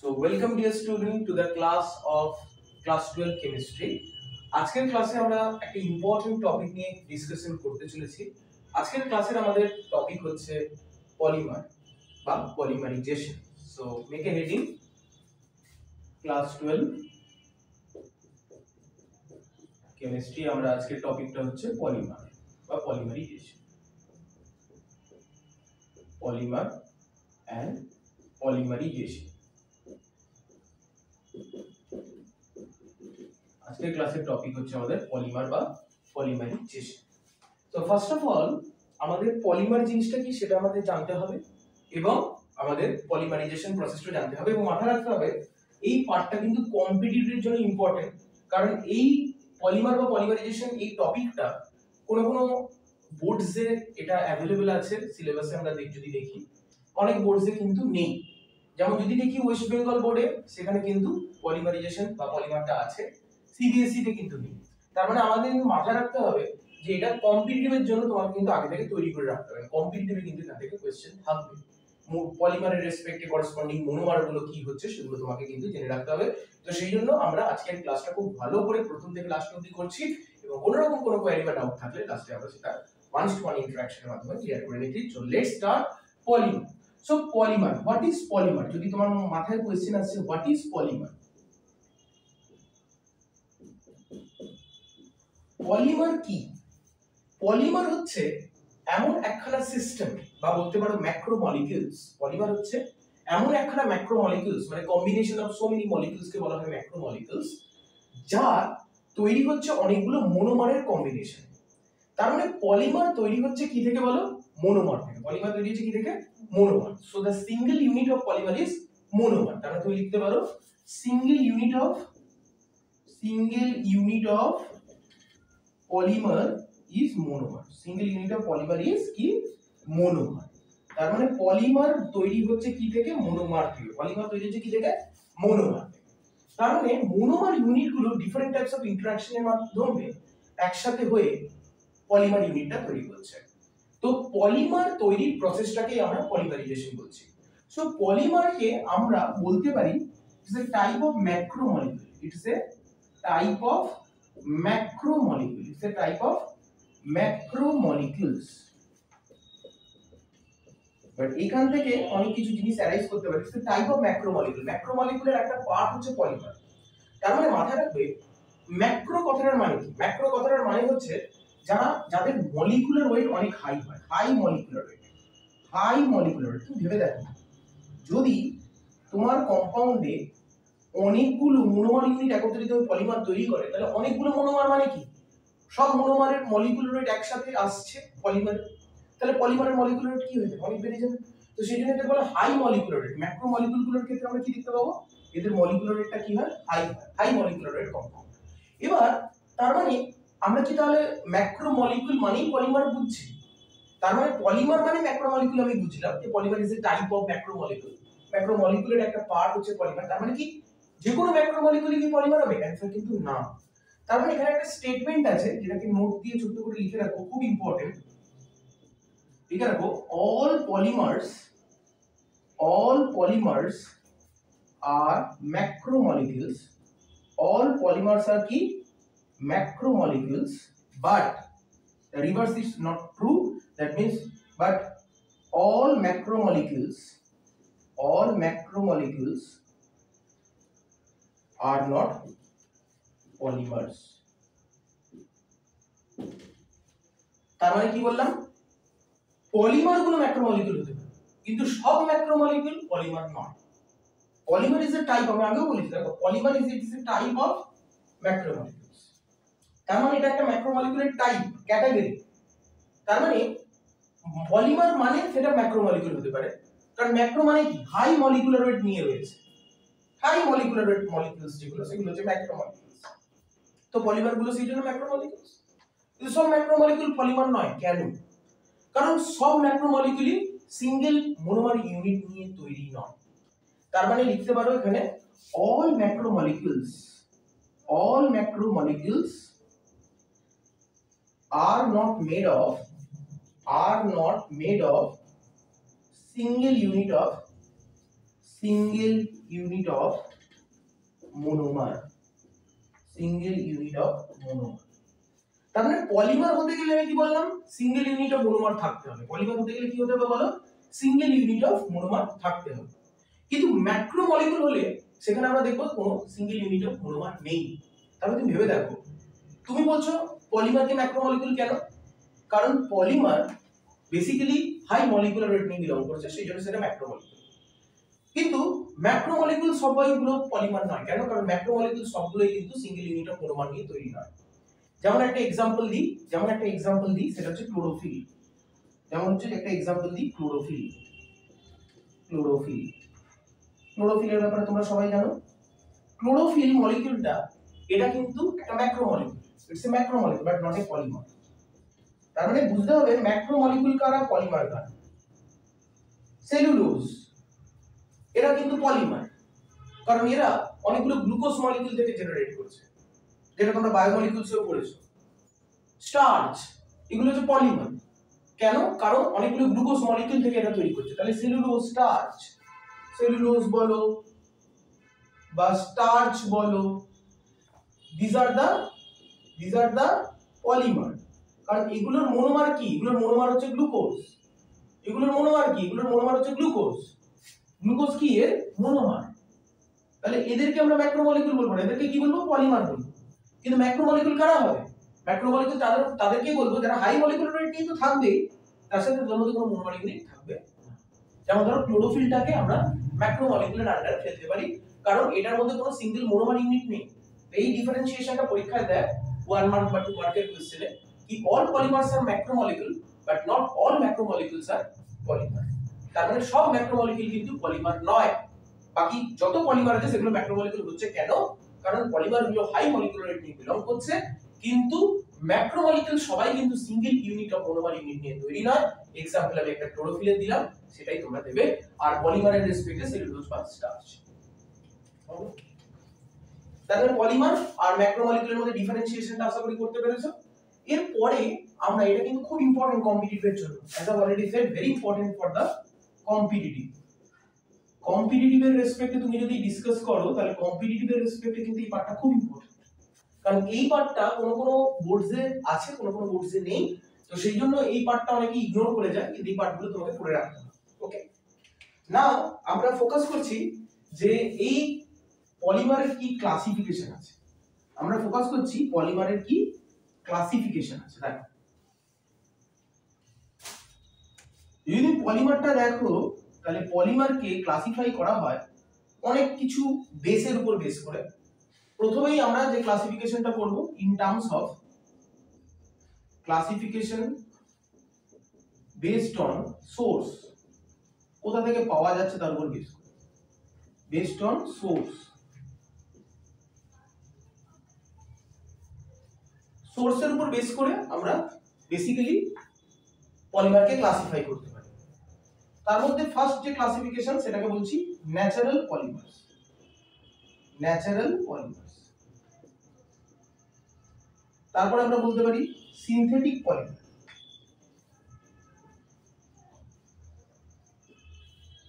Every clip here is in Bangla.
So welcome dear student to the class of class 12 chemistry. আজকের ক্লাসে আমরা একটা ইম্পর্টেন্ট টপিক নিয়ে ডিসকাশন করতে চলেছি। আজকের ক্লাসের আমাদের টপিক হচ্ছে পলিমার বা polymerization. So make a heading class 12 chemistry. আমরা আজকের টপিকটা হচ্ছে পলিমার বা পলিমারাইজেশন। Polymer and polymerisation. আজকের ক্লাসের টপিক হচ্ছে আমাদের পলিমার বা পলিমারাইজেশন। তো ফার্স্ট অফ অল আমাদের পলিমার জিনিসটা কি সেটা আমাদের জানতে হবে এবং আমাদের পলিমারাইজেশন প্রসেসটা জানতে হবে এবং মাথায় রাখতে হবে এই পার্টটা কিন্তু কম্পিটিটিভের জন্য ইম্পর্টেন্ট। কারণ এই পলিমার বা পলিমারাইজেশন এই টপিকটা কোনো বোর্ডসে এটা অ্যাভেলেবল আছে সিলেবাসে, আমরা যদি দেখি অনেক বোর্ডসে কিন্তু নেই। যেমন যদি দেখি ওয়েস্ট বেঙ্গল বোর্ডে সেখানে কিন্তু পলিমারাইজেশন বা পলিমারটা আছে, সিবিএসই তে কিন্তু নেই। তার মানে আমাদের মাথায় রাখতে হবে যে এটা কম্পিটিটিভের জন্য তোমাকে কিন্তু আগে থেকে তৈরি করে রাখতে হবে। কম্পিটিটিভে কিন্তু এখান থেকে কোশ্চেন থাকবে। পলিমারের রেসপেক্টে করেসপন্ডিং মনোমার গুলো কি হচ্ছে সেগুলো তোমাকে কিন্তু জেনে রাখতে হবে। তো সেই জন্য আমরা আজকের ক্লাসটা খুব ভালো করে প্রথম থেকে লাস্ট অবধি করছি এবং কোনো রকম কোনো কোয়েরি বা ডাউট থাকলে লাস্টে আমরা সেটা ওয়ান টু ওয়ান ইন্টারঅ্যাকশনের মাধ্যমে ক্লিয়ার করে নিচ্ছি। So let's start polymer. So polymer, what is polymer? যদি তোমার মাথায় কোশ্চেন আসছে হোয়াট ইজ পলিমার, পলিমার কি? পলিমার হচ্ছে এমন একখানা সিস্টেম বা বলতে পারো ম্যাক্রোমলিকিউলস। পলিমার হচ্ছে এমন একখানা ম্যাক্রোমলিকিউলস, মানে combination of so many molecules কে বলা হয় ম্যাক্রোমলিকিউলস, যা তৈরি হচ্ছে অনেকগুলো মনোমারের কম্বিনেশন। তার মানে পলিমার তৈরি হচ্ছে কি থেকে বলো? মনোমার থেকে। পলিমার তৈরি হচ্ছে কি থেকে? Monomer. So the single unit of polymer is monomer. তার মানে তুমি লিখতে পারো single unit of polymer is monomer. Single unit of polymer is কি? monomer. তার মানে পলিমার তৈরি হচ্ছে কি থেকে? মনোমার থেকে। পলিমার তৈরি হচ্ছে কি থেকে? মনোমার থেকে। তার মানে মনোমার ইউনিটগুলো ডিফারেন্ট টাইপস অফ ইন্টারঅ্যাকশনের মাধ্যমে একসাথে হয়ে পলিমার ইউনিটটা তৈরি করছে। তো পলিমার তৈরির প্রসেসটাকে আমরা পলিমারাইজেশন বলছি। সো পলিমারকে আমরা বলতে পারি it's a type of macromolecule. It's a type of macromolecule. It's a type of macromolecules. But এখান থেকে অনেক কিছু জিনিস অ্যারাইজ করতে পারে। It's a type of macromolecule. ম্যাক্রোমলিকিউলের একটা পার্ট হচ্ছে পলিমার। তার মানে মাথায় রাখবে ম্যাক্রো কথাটার মানে কি? ম্যাক্রো কথাটার মানে হচ্ছে যাদের মলিকুলার ওয়েট অনেক হাই হয়, high molecular weight. High molecular weight, তুমি ভেবে দেখো যদি তোমার কম্পাউন্ডে অনেকগুলো মনোমার ইউনিট একত্রিত হয়ে পলিমার তৈরি করে, তাহলে অনেকগুলো মনোমার মানে কি? সব মনোমারের মলিকুলার ওয়েট একসাথে আসছে পলিমারে, তাহলে পলিমারের মলিকুলার ওয়েট কি হয়ে যাবে? অনেক বেড়ে যাবে। তো সেই জন্য এটা বলা হাই মলিকুলার ওয়েট। ম্যাক্রো মলিকুলগুলোর ক্ষেত্রে আমরা কি দেখতে পাবো? এদের মলিকুলার ওয়েটটা কি হয়? হাই হয়, হাই মলিকুলার ওয়েট কম্পাউন্ড। এবার তার মানে আমরা কি তাহলে ম্যাক্রো মলিকুল মানেই পলিমার বুঝছি? তার মানে পলিমার মানে ম্যাক্রো মলিকুল আমি বুঝলাম যে polymer is a type of macromolecule. ম্যাক্রো মলিকুলের একটা পার্ট হচ্ছে পলিমার। তার মানে কি যে কোনো ম্যাক্রো মলিকুলই কি পলিমার হবে? অ্যানসার কিন্তু না। তার মানে এখানে একটা স্টেটমেন্ট আছে যেটাকে নোট দিয়ে ছোট করে লিখে রাখো, খুব ইম্পর্টেন্ট। লিখে রাখো all polymers are macromolecules. All polymers are কি? Macromolecules, but the reverse is not true. That means but all macromolecules are not polymers. তার মানে কি বললাম? পলিমার গুলো ম্যাক্রোমলিকিউল হতে পারে কিন্তু সব ম্যাক্রোমলিকিউল পলিমার নয়। পলিমার ইজ এ টাইপ, আমি আগেও বলেছি দেখো, polymer is a type of macromolecules. তার মানে এটা একটা ম্যাক্রোমলিকিউলের টাইপ, ক্যাটাগরি। তার মানে পলিমার মানে সেটা ম্যাক্রোমলিকিউল হতে পারে, কারণ ম্যাক্রো মানে কি? হাই মলিকুলার ওয়েট নিয়ে রয়েছে। হাই মলিকুলার ওয়েট মলিকিউলস যেগুলো সেগুলো হচ্ছে ম্যাক্রোমলিকিউলস। তো পলিমার গুলো সেই জন্য ম্যাক্রোমলিকিউলস। কিন্তু সব ম্যাক্রোমলিকিউল পলিমার নয়। কেন? কারণ সব ম্যাক্রোমলিকিউলই সিঙ্গেল মনোমার ইউনিট নিয়ে তৈরি নয়। তার মানে লিখতে পারো এখানে all macromolecules are not made of single unit single unit of monomer, single unit of monomer. তার মানে পলিমার হতে গেলে আমি কি বললাম, সিঙ্গেল ইউনিট অফ মোনোমার থাকতে হবে। পলিমার হতে গেলে কি হতে হবে বলো, সিঙ্গেল ইউনিট অফ মোনোমার থাকতে হবে। কিন্তু ম্যাক্রোমলিকুল হলে সেখানে আমরা দেখবো কোনো সিঙ্গেল ইউনিট অফ মোনোমার নেই। তাহলে তুমি ভেবে দেখো, তুমি বলছো পলিমারকে ম্যাক্রোমলিকুল কেন? কারণ polymer basically high molecular weight নিয়ে বিলং করছে, সেই জন্য সেটা ম্যাক্রোমলিকুল। কিন্তু ম্যাক্রোমলিকুল সবগুলো পলিমার নয়। কেন? কারণ ম্যাক্রোমলিকুল সবগুলোই কিন্তু সিঙ্গেল ইউনিট অফ মোনোমার নিয়ে তৈরি নয়। যেমন একটা এক্সাম্পল দিই, সেটা হচ্ছে ক্লোরোফিল। যেমন হচ্ছে একটা এক্সাম্পল দিই, ক্লোরোফিলের ব্যাপারে তোমরা সবাই জানো। ক্লোরোফিল মলিকিউলটা এটা কিন্তু একটা macromolecule, it's a macromolecule but not a polymer. তার মানে বুঝতে হবে ম্যাক্রোমলিকুল কারা, পলিমার কারা। সেলুলোজ এরা কিন্তু পলিমার, কারণ এরা অনেকগুলো গ্লুকোজ মলিকিউল থেকে জেনারেট করছে, যেটা তোমরা বায়োমলিকিউলসেও পড়েছো। স্টার্চ এগুলো হচ্ছে পলিমার। কেন? কারণ অনেকগুলো গ্লুকোজ মলিকিউল থেকে এটা তৈরি করছে। তাহলে সেলুলোজ, স্টার্চ, সেলুলোজ বলো বা স্টার্চ বলো, these are the polymer। কারণ এগুলোর মোনোমার কি? এগুলোর মোনোমার হচ্ছে গ্লুকোজ। এগুলোর মোনোমার কি? এগুলোর মোনোমার হচ্ছে গ্লুকোজ। গ্লুকোজ কি এর মোনোমার। তাহলে এদেরকে আমরা ম্যাক্রোমলিকুল বলবো না, এদেরকে কি বলবো? পলিমার বলবো। কিন্তু ম্যাক্রোমলিকুল কারা হবে? ম্যাক্রোমলিকুল তাদেরকে বলবো যারা হাই মলিকুলার ওয়েট নিয়ে তো থাকবেই, তার সাথে তাদের মধ্যে কোনো মোনোমার ইউনিট থাকবে। যেমন ধরো ক্লোরোফিলটাকে আমরা ম্যাক্রোমলিকুলার আন্ডারে ফেলতে পারি, কারণ এটার মধ্যে কোনো সিঙ্গেল মোনোমার ইউনিট নেই। এই ডিফারেন্সিয়েশনটা পরীক্ষায় দেয় 1 মার্ক বা 2 মার্কের কোশ্চেনে, কি all polymers are macromolecule but not all macromolecules are polymer. তার মানে সব ম্যাক্রোমলিকুল কিন্তু পলিমার নয়। বাকি যত পলিমার আছে সেগুলো ম্যাক্রোমলিকুল হচ্ছে। কেন? কারণ পলিমারগুলো হাই মলিকুলার ওয়েট নিয়ে বিলং করছে, কিন্তু ম্যাক্রোমলিকুল সবাই কিন্তু সিঙ্গেল ইউনিট অফ মোনোমার ইউনিট নিয়ে তৈরি নয়। এক্সাম্পল আমি একটা ক্লোরোফিলের দিলাম, সেটাই তোমরা দেবে। আর পলিমারের রেসপেক্টে সেলুলোজ বা স্টার্চ। তাহলে পলিমার আর ম্যাক্রোমলিকুলের মধ্যে ডিফারেন্সিয়েশনটা আশা করি করতে পেরেছো। এরপরে আমরা, এটা কিন্তু খুব ইম্পর্টেন্ট কম্পিটিটিভের জন্য, as I already said, very important for the কম্পিটিটিভের রেসপেক্টে তুমি যদি ডিসকাস করো, তাহলে কম্পিটিটিভের রেসপেক্টে কিন্তু এই পার্টটা খুব ইম্পর্টেন্ট। কারণ এই পার্টটা কোনো বোর্ডসে আছে, কোনো বোর্ডসে নেই, তো সেই জন্য এই পার্টটা অনেকে ইগনোর করে যায়, কিন্তু এই পার্টগুলো তোমাকে পড়ে রাখতে হবে। ওকে, নাও আমরা ফোকাস করছি যে এই পলিমারের কি ক্লাসিফিকেশন আছে। আমরা ফোকাস করছি পলিমারের কি ক্লাসিফিকেশন আছে। দেখো, যদি পলিমারটা দেখো, তাহলে পলিমারকে ক্লাসিফাই করা হয় অনেক কিছু বেসের উপর বেস করে। প্রথমেই আমরা যে ক্লাসিফিকেশনটা করব in terms of classification based on source, কোথা থেকে পাওয়া যাচ্ছে তার উপর বেস করে, বেসড অন সোর্স। সোর্সের উপর বেস করে আমরা বেসিক্যালি পলিমারকে ক্লাসিফাই করতে পারি। তার মধ্যে ফার্স্ট যে ক্লাসিফিকেশন সেটাকে বলছি ন্যাচারাল পলিমার্স। Natural polymers. তারপর আমরা বলতে পারি সিনথেটিক পলিমার।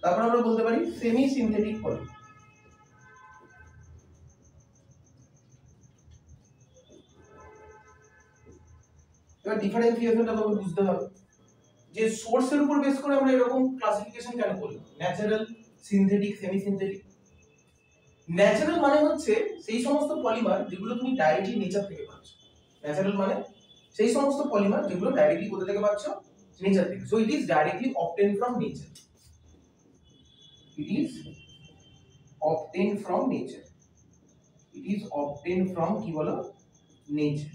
তারপর আমরা বলতে পারি সেমি সিনথেটিক পলিমার। এবার ডিফারেন্সিয়েশনটা তোমাকে বুঝতে হবে যে সোর্সের উপর বেস করে আমরা এরকম ক্লাসিফিকেশন কেন করলাম, natural, synthetic, semi synthetic. Natural মানে হচ্ছে সেই সমস্ত পলিমার যেগুলো তুমি ডাইরেক্টলি নেচার থেকে পাচ্ছ। ন্যাচারাল মানে সেই সমস্ত পলিমার যেগুলো ডাইরেক্টলি কোথা থেকে পাচ্ছ, নেচার থেকে। So it is directly obtained from nature. It is obtained from nature. It is obtained from কি বলো, নেচার।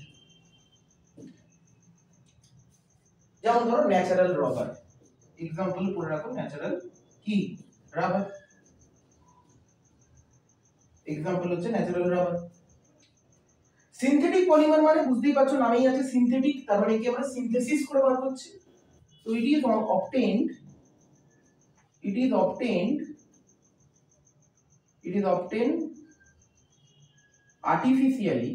যেমন ধরো ন্যাচারাল রাবার, এক্সাম্পল পড়ে রাখো, ন্যাচারাল কি রাবার, এক্সাম্পল হচ্ছে ন্যাচারাল রাবার। সিনথেটিক পলিমার মানে বুঝতেই পারছো, নামেই আছে সিনথেটিক, তার মানে কি আমরা সিনথেসিস করে বার করছি। তো it is obtained artificially,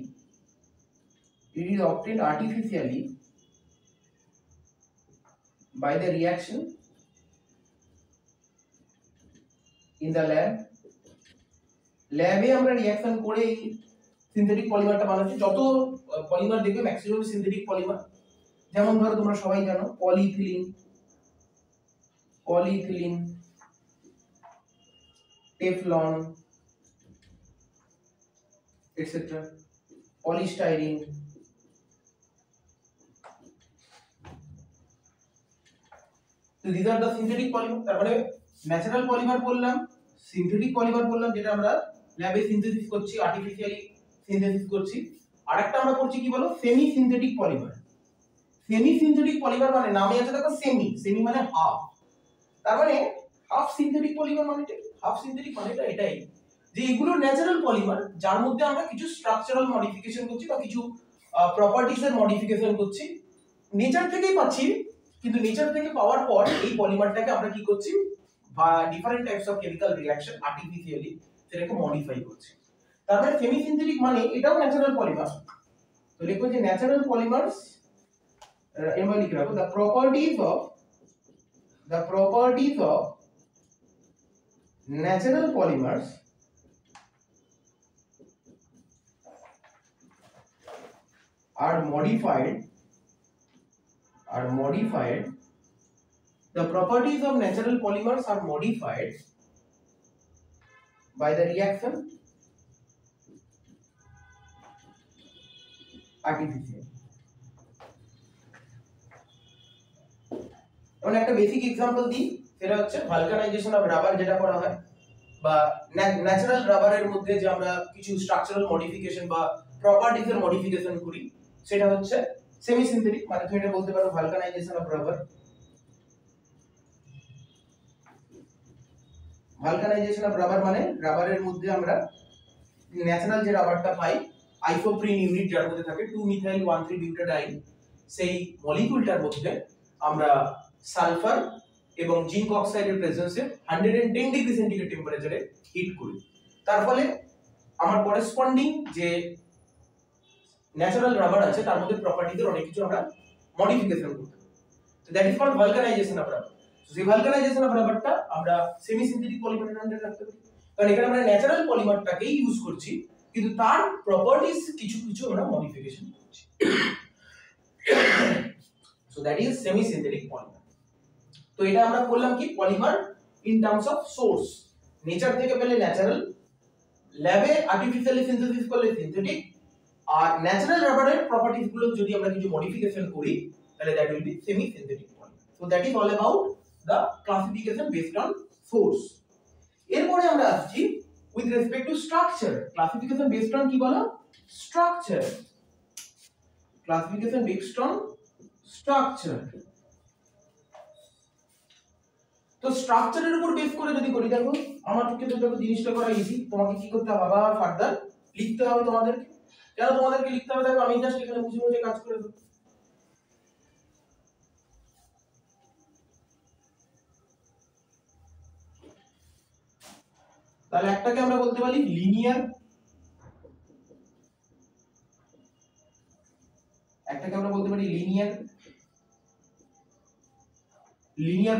by the reaction in the ল্যাবে আমরা রিঅ্যাকশন করে এই সিনথেটিক পলিমারটা বানাচ্ছি। যত পলিমার দেখবে ম্যাক্সিমাম সিনথেটিক পলিমার, যেমন ধরো তোমরা সবাই জানো পলিইথিলিন, টেফলন এটসেট্রা, পলিস্টাইরিন। তো these are the synthetic polymer। তারপরে ন্যাচারাল পলিমার বললাম, সিনথেটিক পলিমার বললাম যেটা আমরা ল্যাবে সিনথেসিস করছি, আর্টিফিশিয়ালি সিনথেসিস করছি। আরেকটা আমরা করছি কি বলো, semi synthetic polymer. Semi synthetic polymer মানে নামে আছে দেখো সেমি মানে হাফ। তার মানে হাফ সিনথেটিক পলিমার মানে হাফ সিনথেটিক মানেটা এটাই যে এগুলো ন্যাচারাল পলিমার যার মধ্যে আমরা কিছু স্ট্রাকচারাল মডিফিকেশন করছি বা কিছু প্রপার্টিজ এর মডিফিকেশন করছি, নেচার থেকেই পাচ্ছি। কিন্তু নেচার থেকে পাওয়ার পর এই পলিমারটাকে আমরা কি করছি, বা different types of chemical reaction artificially সেটাকে মডিফাই করছি। তারপরে সেমি সিনথেটিক মানে এটাও ন্যাচারাল পলিমার। তো লিখো যে ন্যাচারাল পলিমারস এমআই লিখে রাখো, the properties of natural polymers are modified the properties of natural polymers are modified by the reaction artificial। যেমন একটা বেসিক एग्जांपल দিই, সেটা হচ্ছে ভালকানাইজেশন অফ রাবার যেটা করা হয়, বা ন্যাচারাল রাবারের মধ্যে যে আমরা কিছু স্ট্রাকচারাল মডিফিকেশন বা প্রপার্টিজ এর মডিফিকেশন করি, সেটা হচ্ছে সেমি সিনথেটিক। মানে তুমি এটা বলতে পারো vulcanisation of rubber. Vulcanization of rubber মানে রাবারের মধ্যে আমরা ন্যাচারাল যে রাবারটা পাই, আইসোপ্রিন ইউনিট যার মধ্যে থাকে 2-methyl-1,3-butadiene, সেই মলিকিউলটার মধ্যে আমরা সালফার এবং জিঙ্ক অক্সাইডের প্রেজেন্সে 110 ডিগ্রি সেন্টিগ্রেড টেম্পারেচারে হিট করি। তার ফলে আমার করেসপন্ডিং যে ন্যাচারাল রাবার আছে তার মধ্যে প্রপার্টিজের অনেক কিছু আমরা মডিফিকেশন করতে পারি। তো that is called vulcanization of rubber. সেই ভালকানাইজেশন অফ রাবারটা আমরা সেমি সিনথেটিক পলিমারের আন্ডারে রাখতে পারি, কারণ এখানে আমরা ন্যাচারাল পলিমারটাকেই ইউজ করছি কিন্তু তার প্রপার্টিজ কিছু আমরা মডিফিকেশন করছি। So that is semi synthetic polymer. তো এটা আমরা বললাম কি polymer in terms of swords, nature থেকে পেলে ন্যাচারাল, ল্যাবে আর্টিফিশিয়ালি সিনথেসিস করলে সিনথেটিক, আর ন্যাচারাল রাবারের প্রপার্টিজ গুলো যদি আমরা কিছু মডিফিকেশন করি তাহলে that will be semi synthetic polymer. So that is all about the classification based on source. এরপরে আমরা আসছি with respect to structure. Classification based on কি বলো, structure. Classification based on structure. তো স্ট্রাকচারের উপর বেস করে যদি করি, দেখো আমার পক্ষে তো দেখো জিনিসটা করা ইজি। তোমাকে কি করতে হবে, আবার ফার্দার লিখতে হবে তোমাদেরকে। কেন তোমাদেরকে লিখতে হবে, দেখো আমি জাস্ট এখানে বুঝে বুঝে কাজ করে দেব। তাহলে একটাকে আমরা বলতে পারি লিনিয়ার, একটাকে আমরা বলতে পারি লিনিয়ার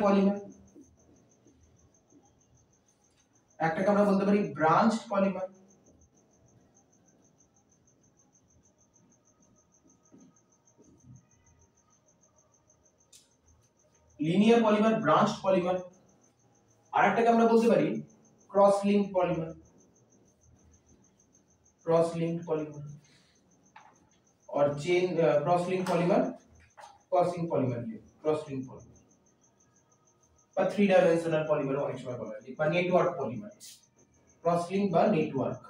পলিমার, একটাকে আমরা বলতে পারি branched polymer, linear polymer, branched polymer. আরেকটাকে আমরা বলতে পারি cross link polymer, cross link polymer और chain cross link polymer, cross link polymer বা 3 ডাইমেনশনাল পলিমার অনেক সময় বলা হয়, বা নেটওয়ার্ক পলিমার। ক্রস লিঙ্ক বা network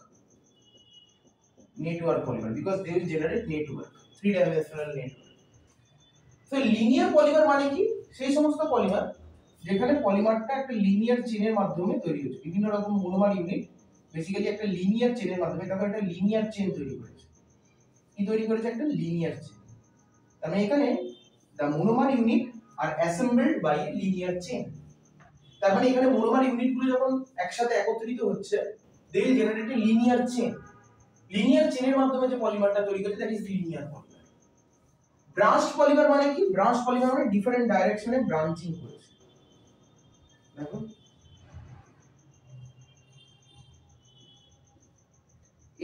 polymer, because they will generate network, 3 dimensional network. So linear polymer মানে কি, সেই সমস্ত পলিমার যেখানে পলিমারটা একটা লিনিয়ার চেনের মাধ্যমে তৈরি হচ্ছে। বিভিন্ন রকম মনোমার ইউনিট বেসিক্যালি একটা লিনিয়ার চেনের মাধ্যমে, দেখো একটা লিনিয়ার চেন তৈরি করেছে। কি তৈরি করেছে, একটা লিনিয়ার চেন। তার মানে এখানে the monomer unit are assembled by a linear chain। তার মানে এখানে মোনোমার ইউনিটগুলো যখন একসাথে একত্রিত হচ্ছে, they will generate a linear chain। Linear চেনের মাধ্যমে যে পলিমারটা তৈরি করছে that is linear polymer। Branched polymer মানে কি, ব্রাঞ্চড পলিমার মানে ডিফারেন্ট ডাইরেকশনে ব্রাঞ্চিং করেছে। দেখো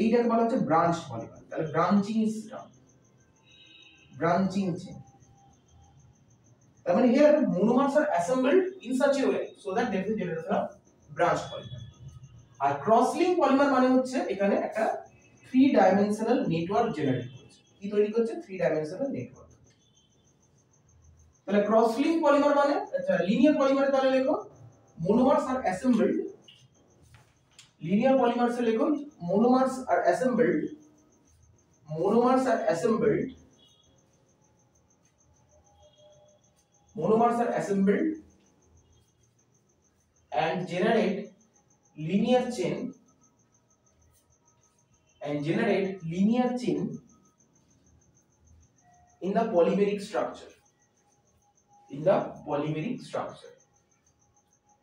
এইটাকে বলা হচ্ছে ব্রাঞ্চ পলিমার। তাহলে ব্রাঞ্চিং সিস্টেম, ব্রাঞ্চিং চেন। তার মানে here monomers are assembled in such a way so that there is a generation of branch polymer. আর ক্রস লিঙ্ক পলিমার মানে হচ্ছে এখানে একটা 3 ডাইমেনশনাল নেটওয়ার্ক জেনারেট করছে। কি তৈরি করছে? 3 ডাইমেনশনাল নেটওয়ার্ক। তাহলে ক্রস লিঙ্ক পলিমার মানে আচ্ছা লিনিয়ার পলিমারে তাহলে লেখো monomers are assembled, লিনিয়ার পলিমারসে লেখো monomers are assembled, monomers are assembled, monomers are assembled and generate linear chain in the polymeric structure, in the polymeric structure,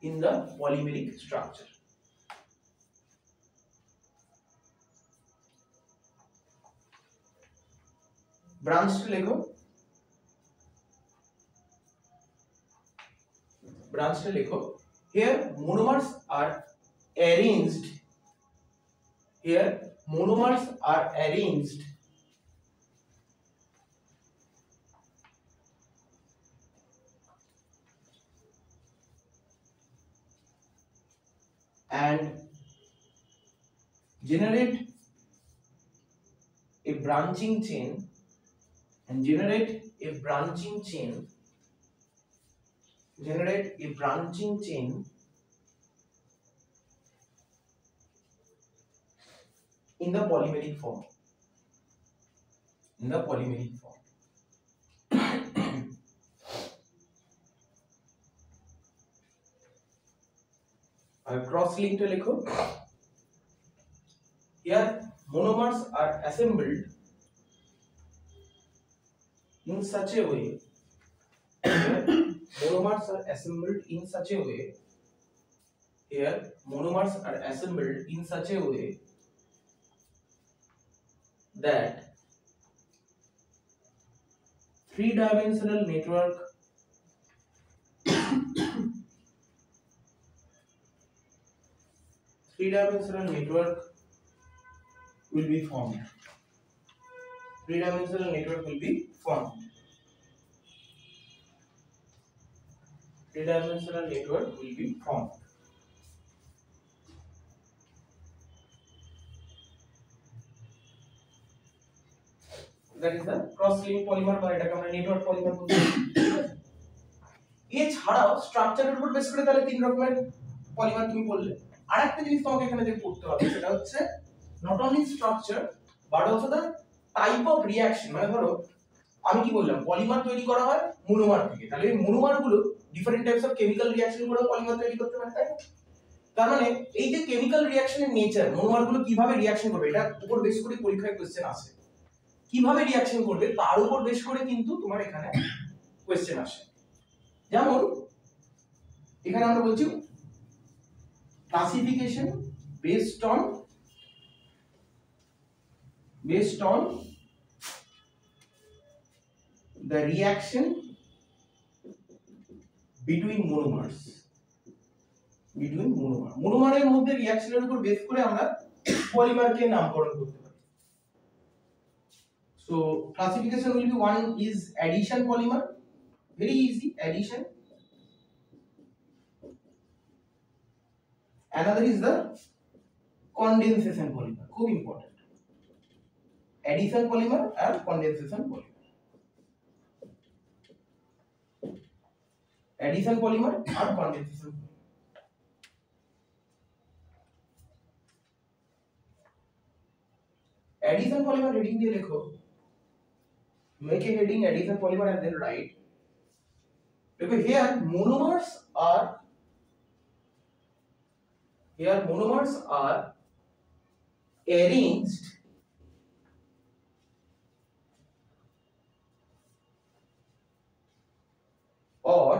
in the polymeric structure. branch লেখো, branch লেখো here monomers are arranged, here monomers are arranged and generate a branching chain, and generate a branching chain in the polymeric form, in the polymeric form. আর ক্রস লিঙ্কটা লেখো here monomers are assembled in such a way, monomers are assembled in such a way, here monomers are assembled in such a way that 3-dimensional network will be formed. 3-dimensional network will be formed. 3-dimensional network will be formed. That is the cross-linked polymer বা এটাকে আমরা নেটওয়ার্ক পলিমার বলছি। এছাড়াও স্ট্রাকচারের উপর বেস করে তাহলে 3 রকমের পলিমার তুমি বললে। আরেকটা জিনিস তোমাকে এখানে যে পড়তে হবে সেটা হচ্ছে not only structure but also the type of reaction। মানে ধরো আমি কি বললাম পলিমার তৈরি করা হয় মনোমার থেকে, তাহলে এই মনোমার গুলো different types of chemical reaction করে পলিমার তৈরি করতে পারে, তাই না? তার মানে এই যে কেমিক্যাল রিঅ্যাকশনের নেচার, মনোমার গুলো কিভাবে রিঅ্যাকশন করবে এটা উপর বেস করে পরীক্ষায় কোশ্চেন আসে। কিভাবে রিঅ্যাকশন করবে তার উপর বেস করে কিন্তু তোমার এখানে কোশ্চেন আসে। যেমন এখানে আমরা বলছি classification based on the reaction between monomers, মোনোমারের মধ্যে রিঅ্যাকশনের উপর বেস করে আমরা পলিমারকে নামকরণ করতে পারি। So classification will be, one is addition polymer, very easy, addition. Another is the condensation polymer, খুব important, addition polymer and condensation polymer, addition polymer and condensation polymer. Addition polymer heading দিয়ে লেখো, make a heading addition polymer and then write, because here monomers are arranged or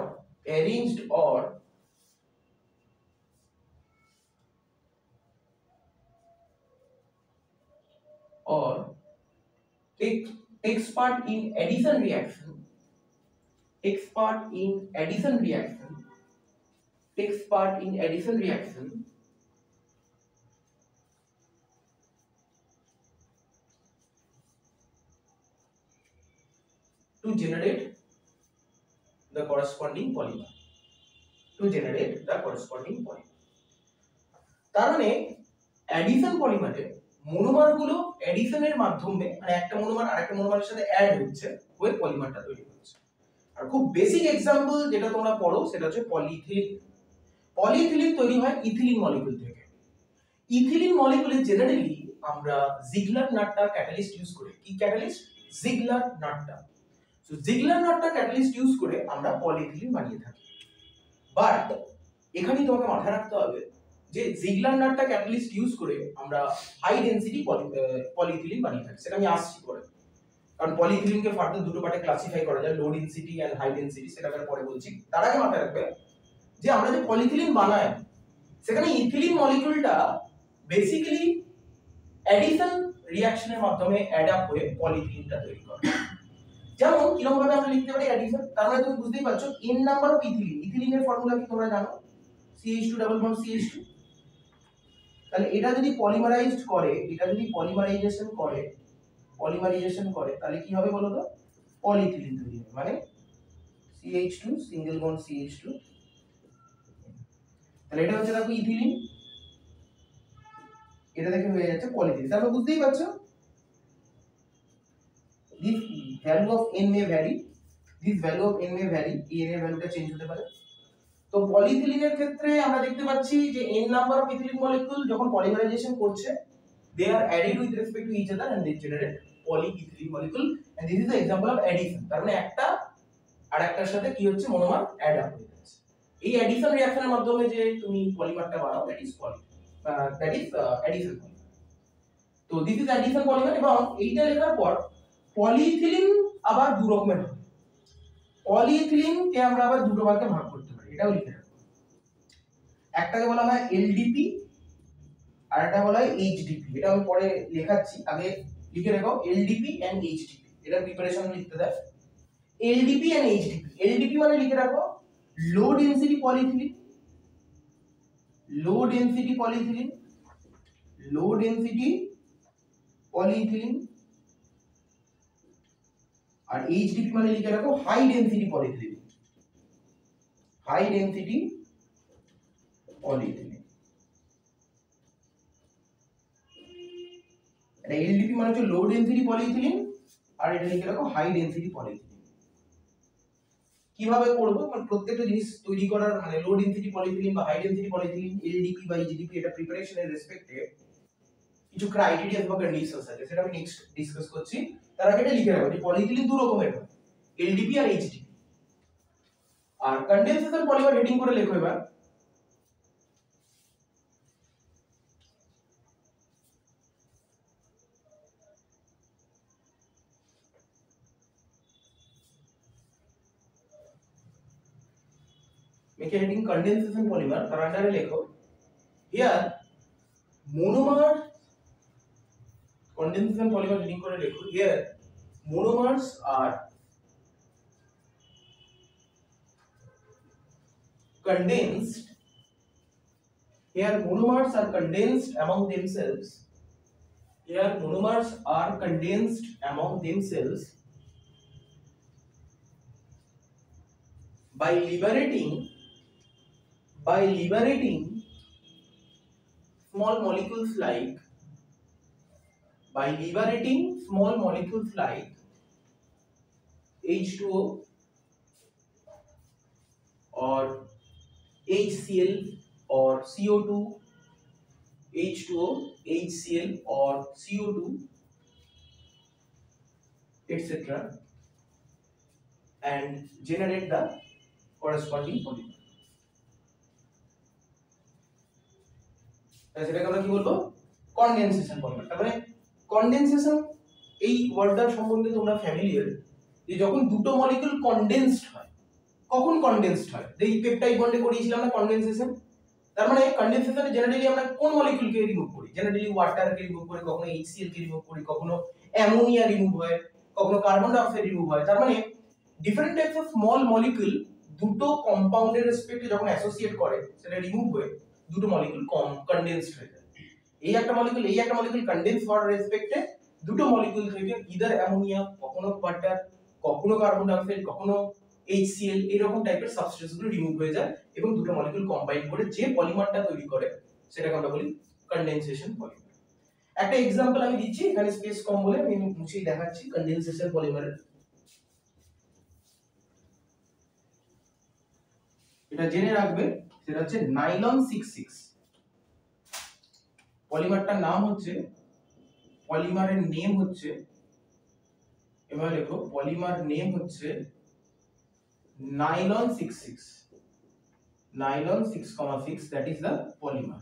takes part in addition reaction, to generate the corresponding polymer. তার মানে অ্যাডিশন পলিমারে মনোমার গুলো অ্যাডিশনের মাধ্যমে মানে একটা মনোমার আরেকটা মনোমারের সাথে অ্যাড হচ্ছে হয়ে পলিমারটা তৈরি হচ্ছে। আর খুব বেসিক এক্সাম্পল যেটা তোমরা পড়ো সেটা হচ্ছে পলিইথিলিন। পলিইথিলিন তৈরি হয় ইথিলিন মলিকিউল থেকে। ইথিলিন মলিকিউলে জেনারেলি আমরা জিগলার নাটটা ক্যাটালিস্ট ইউজ করি। কি ক্যাটালিস্ট? জিগলার নাটটা। সো জিগলার নাটটা ক্যাটালিস্ট ইউজ করে আমরা পলিইথিলিন বানিয়ে থাকি। বাট এখানে তোমাকে মাথায় রাখতে হবে যে জিগলার নাটটা ক্যাটালিস্ট ইউজ করে আমরা হাই ডেনসিটি পলিইথিলিন বানিয়ে থাকি। সেটা আমি আসছি পরে, কারণ পলিইথিলিনকে ফার্দার দুটো পার্টে ক্লাসিফাই করা যায়, লো ডেনসিটি এন্ড হাই ডেনসিটি, সেটা আমি পরে বলছি। তার আগে মাথায় রাখবে যে আমরা যে পলিইথিলিন বানাই সেখানে ইথিলিন মলিকিউলটা বেসিক্যালি অ্যাডিশন রিঅ্যাকশনের মাধ্যমে অ্যাড আপ হয়ে পলিইথিলিনটা তৈরি করে। যেমন কিরকম ভাবে আমরা লিখতে পারি অ্যাডিশন, তার মানে তুমি বুঝতেই পারছো n নাম্বার অফ ইথিলিন। ইথিলিনের ফর্মুলা কি তোমরা জানো? CH2 double bond CH2। তাহলে এটা যদি পলিমারাইজড করে, এটা যদি পলিমারাইজেশন করে তাহলে কি হবে বলো তো? পলিইথিলিন তৈরি হবে। মানে CH2 সিঙ্গেল বন্ড CH2, তাহলে এটা হচ্ছে দেখো ইথিলিন, এটা দেখে হয়ে যাচ্ছে পলিইথিলিন। তাহলে বুঝতেই পারছো this value of n may vary, এই n এর ভ্যালুটা চেঞ্জ হতে পারে। তো পলিইথিলিনের ক্ষেত্রে আমরা দেখতে পাচ্ছি যে n number of ethylene molecule যখন পলিমারাইজেশন করছে they are added with respect to each other and they generate polyethylene molecule, and this is the example of addition। তার মানে একটা আরেকটার সাথে কি হচ্ছে? মনোমার অ্যাড আপ হয়ে যাচ্ছে। এই অ্যাডিশন রিঅ্যাকশনের মাধ্যমে যে তুমি পলিমারটা বানাও দ্যাট ইজ অ্যাডিশন পলিমার। তো দিস ইজ অ্যাডিশন পলিমার। এবং এইটা লেখার পর পলিইথিলিন আবার দু রকমের হয়। পলিইথিলিন কে আমরা আবার দুটো ভাগে ভাগ করতে পারি, এটাও লিখে রাখো। একটাকে বলা হয় এলডিপি আর একটা বলা হয় এইচডিপি। এটা আমি পরে লেখাচ্ছি, আগে লিখে রাখো এলডিপি এন্ড এইচডিপি। এটা প্রিপারেশন লিখতে দেয় এলডিপি এন্ড এইচডিপি। এলডিপি মানে লিখে রাখো low density polyethylene, low density polyethylene, low density polyethylene. আর এইচডিপি মানে লিখে রাখো high density polyethylene, high density polyethylene. এটা এলডিপি মানে হচ্ছে লো ডেনসিটি পলিইথিলিন, আর এটা লিখে রাখো হাই ডেনসিটি পলিইথিলিন। কিভাবে করব? মানে প্রত্যেকটা জিনিস তৈরি করার মানে লো ডেনসিটি পলিইথিলিন বা হাই ডেনসিটি পলিইথিলিন, এলডিপি বা এইচডিপি, এটা প্রিপারেশনের রেসপেক্টে কিছু ক্রাইটেরিয়া বা কন্ডিশনস আছে, সেটা আমি নেক্সট ডিসকাস করছি। তার আগে এটা লিখে রাখো যে পলিইথিলিন দু রকমের হয়, এলডিপি আর এইচডিপি। আর কনডেনসেশন পলিমার হেডিং করে লেখো এবার। make a heading condensation polymer, তার আন্ডারে লেখো here monomer, condensation polymer heading করে লেখো here monomers are condensed, here monomers are condensed among themselves, here monomers are condensed among themselves by liberating small molecules like H2O or HCl or CO2, H2O, HCl or CO2, etc., and generate the corresponding polymer। সেটাকে আমরা কি বলবো? Condensation polymer. তার মানে কনডেনসেশন এই ওয়ার্ডটার সম্বন্ধে তোমরা ফ্যামিলিয়ার, যে যখন দুটো মলিকিউল কনডেন্সড হয়। কখন কনডেন্সড হয়? এই পেপটাইড বন্ডে করিয়েছিলাম না কনডেনসেশন। তার মানে কনডেনসেশনে জেনারেলি আমরা কোন মলিকিউলকে রিমুভ করি? জেনারেলি ওয়াটারকে রিমুভ করি, কখনো HCl কে রিমুভ করি, কখনো অ্যামোনিয়া রিমুভ হয়, কখনো কার্বন ডাই অক্সাইড রিমুভ হয়। তার মানে different types of small molecule দুটো কম্পাউন্ডের রেসপেক্টে যখন অ্যাসোসিয়েট করে সেটা রিমুভ হয়ে দুটো মলিকিউল কনডেন্সড হয়ে যায়। এই একটা মলিকিউল কনডেন্স হওয়ার রেসপেক্টে দুটো মলিকিউল থেকে ইদার অ্যামোনিয়া, কখনো ওয়াটার, কখনো কার্বন ডাই অক্সাইড, কখনো HCl এরকম টাইপের সাবস্টেন্স গুলো রিমুভ হয়ে যায় এবং দুটো মলিকিউল কম্বাইন করে যে পলিমারটা তৈরি করে সেটাকে আমরা বলি কনডেনসেশন পলিমার। একটা এক্সাম্পল আমি দিচ্ছি, এখানে স্পেস কম বলে আমি মুছেই দেখাচ্ছি কনডেনসেশন পলিমারের। এটা জেনে রাখবে, সেটা হচ্ছে নাইলন 66। পলিমারটার নাম হচ্ছে, পলিমারের নেম হচ্ছে, এবার দেখো পলিমার নেম হচ্ছে nylon 66, nylon 6,6, that is the polymer।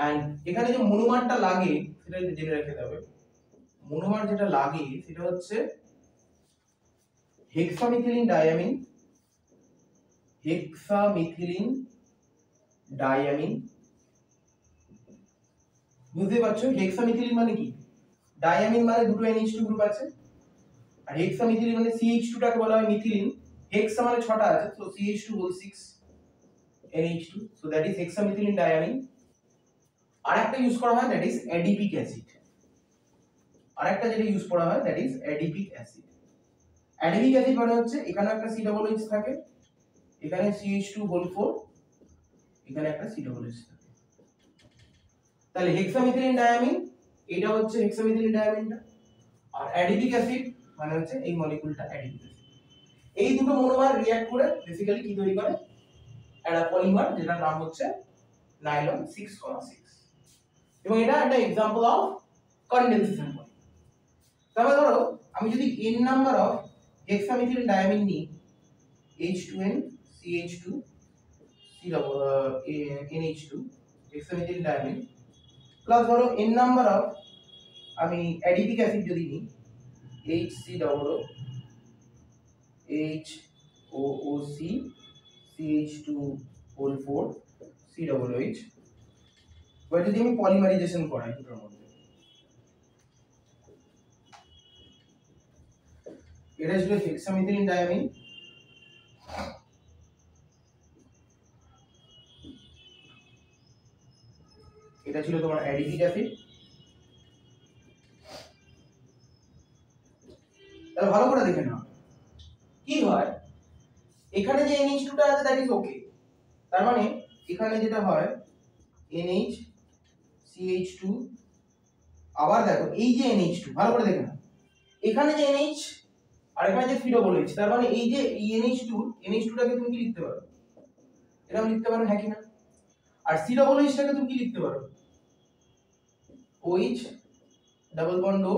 and এখানে যে মনোমারটা লাগে সেটা জেনে রাখতে হবে। মনোমার যেটা লাগে সেটা হচ্ছে হেক্সামিথিলিন ডায়ামিন, হেক্সামিথিলিন ডায়ামিন। বুঝতে পারছো হেক্সামিথিলিন মানে কি? ডায়ামিন মানে দুটো NH2 গ্রুপ আছে, আর হেক্সামিথিলিন মানে CH2 টাকে বলা হয় মিথিলিন। হেক্সা মানে 6টা আছে, so CH2 whole 6 NH2, so that is hexamethylene diamine। আরেকটা ইউজ করা হয় that is adipic acid, আরেকটা যেটা ইউজ করা হয় that is adipic acid। adipic acid মানে হচ্ছে এখানে একটা COOH থাকে, এখানে CH2 whole 4, এখানে একটা COOH থাকে। তাহলে হেক্সামিথিলিন ডায়ামিন এটা হচ্ছে হেক্সামিথিলিন ডায়ামিনটা, আর adipic acid মানে হচ্ছে এই মলিকিউলটা adipic acid। এই দুটো মনোমার রিঅ্যাক্ট করে বেসিক্যালি কি তৈরি করে? একটা পলিমার যেটার নাম হচ্ছে নাইলন 6,6, এবং এটা একটা এক্সাম্পল অফ কনডেনসেশন পলিমার। তাহলে ধরো আমি যদি n number of hexamethylene diamine নিই, H2N CH2 NH2 hexamethylene diamine, plus ধরো n নাম্বার অফ আমি অ্যাডিপিক অ্যাসিড যদি নিই, HCOO HOOC CH2 whole 4 COOH, এবার যদি আমি পলিমারাইজেশন করাই দুটোর মধ্যে, এটা ছিল হেক্সামিথিলিন ডায়ামিন, এটা ছিল তোমার অ্যাডিপিক অ্যাসিড। তাহলে ভালো করে দেখে নাও কি হয়। এখানে যে NH2 টা আছে দ্যাট ইজ ওকে, তার মানে এখানে যেটা হয় NH CH2, আবার দেখো এই যে NH2 ভালো করে দেখে নাও, এখানে যে NH আর এখানে যে COOH, তার মানে এই যে NH2 টাকে তুমি কি লিখতে পারো? এরকম লিখতে পারো, হ্যাঁ কি না? আর COOH টাকে তুমি কি লিখতে পারো? OH ডাবল বন্ড O,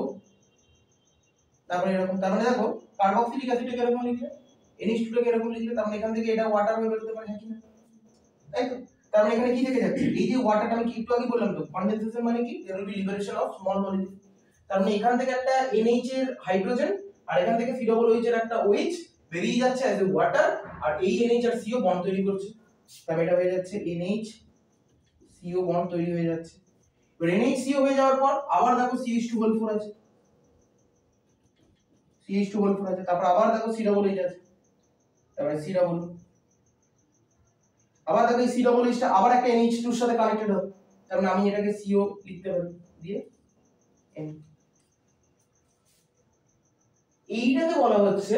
তারপরে এরকম। তার মানে দেখো কার্বক্সিলিক অ্যাসিডটাকে এরকম লিখলে, NH2 টাকে এরকম লিখলে, তার মানে এখান থেকে এটা ওয়াটার হয়ে বেরোতে পারে, হ্যাঁ কি না? তাই তো? তার মানে এখানে কি থেকে যাচ্ছে? এই যে ওয়াটারটা আমি একটু আগে বললাম তো, কনডেনসেশন মানে কি? There will be liberation of small molecule. তার মানে এখান থেকে একটা NH এর হাইড্রোজেন আর এখান থেকে COOH এর একটা OH বেরিয়ে যাচ্ছে অ্যাজ এ ওয়াটার, আর এই NH আর CO বন্ড তৈরি করছে। তাহলে এটা হয়ে যাচ্ছে NH CO বন্ড তৈরি হয়ে যাচ্ছে। এবার NH CO হয়ে যাওয়ার পর আবার দেখো CH2 whole 4 আছে, CH2 whole 4 আছে, তারপর আবার দেখো COOH আছে, তারপরে C ডাবল, আবার দেখো এই COOH টা আবার একটা NH2 এর সাথে কানেক্টেড হবে, তার মানে আমি এটাকে CO লিখতে পারি দিয়ে N। এইটাকে বলা হচ্ছে,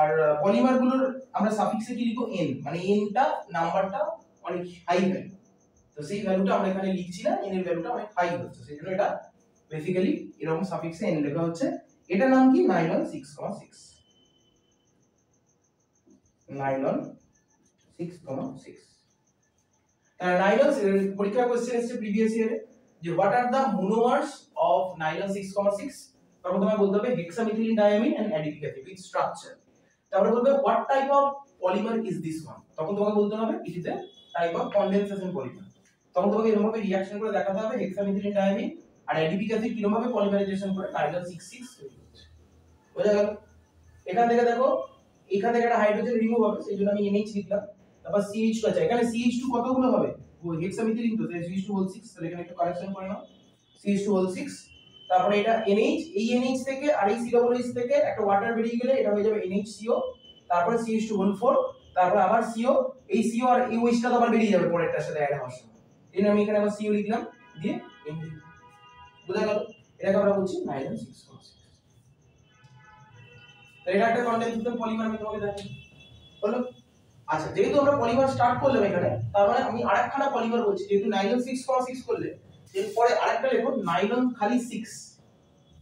আর পলিমার গুলোর আমরা সাফিক্সে কি লিখব? N, মানে N টা নাম্বারটা অনেক হাই ভ্যালু, তো সেই ভ্যালুটা আমরা এখানে লিখছি না, N এর ভ্যালুটা অনেক হাই হচ্ছে, সেজন্য এটা বেসিক্যালি এরকম সাফিক্সে N লেখা হচ্ছে। এটার নাম কি? Nylon 6,6, nylon 6,6। নাইলন পরীক্ষা কোশ্চেন এসেছে প্রিভিয়াস ইয়ারে যে what are the monomers of nylon 6,6, তখন তোমায় বলতে হবে hexamethylene diamine and adipic acid with structure. তারপরে বলবে what type of polymer is this one, তখন তোমাকে বলতে হবে it is a type of condensation polymer. তখন তোমাকে এরকম ভাবে রিঅ্যাকশন করে দেখাতে হবে হেক্সামিথিলিন ডায়ামিন আর অ্যাডিপিক অ্যাসিড কিরকম ভাবে পলিমারাইজেশন করে নাইলন 6,6 তৈরি হচ্ছে। বোঝা গেল? এখান থেকে দেখো এখান থেকে একটা হাইড্রোজেন রিমুভ হবে, সেইজন্য আমি NH লিখলাম, তারপর CH2 আছে, এখানে CH2 কতগুলো হবে? ও হেক্সামিথিলিন তো CH2 whole 6, তাহলে এখানে একটু কারেকশন করে নাও, CH2 whole 6, তারপরে এটা NH, এই NH থেকে আর এই COOH থেকে একটা ওয়াটার বেরিয়ে গেলে এটা হয়ে যাবে NHCO, তারপরে CH2 whole 4, তারপরে আবার CO, এই CO আর এই OH টা তো আবার বেরিয়ে যাবে পরেরটার সাথে অ্যাড হওয়ার সময়, এজন্য আমি এখানে আবার CO লিখলাম দিয়ে N লিখলাম। বোঝা গেল? এটাকে আমরা বলছি নাইলন 6,6। তো এটা একটা কন্ডেনসেশন পলিমার আমি তোমাকে দেখাই হলো। আচ্ছা যেহেতু আমরা পলিমার স্টার্ট করলাম এখানে, তার মানে আমি আরেকখানা পলিমার বলছি, যেহেতু নাইলন 6,6 করলে এরপরে আরেকটা লেখো নাইলন খালি 6,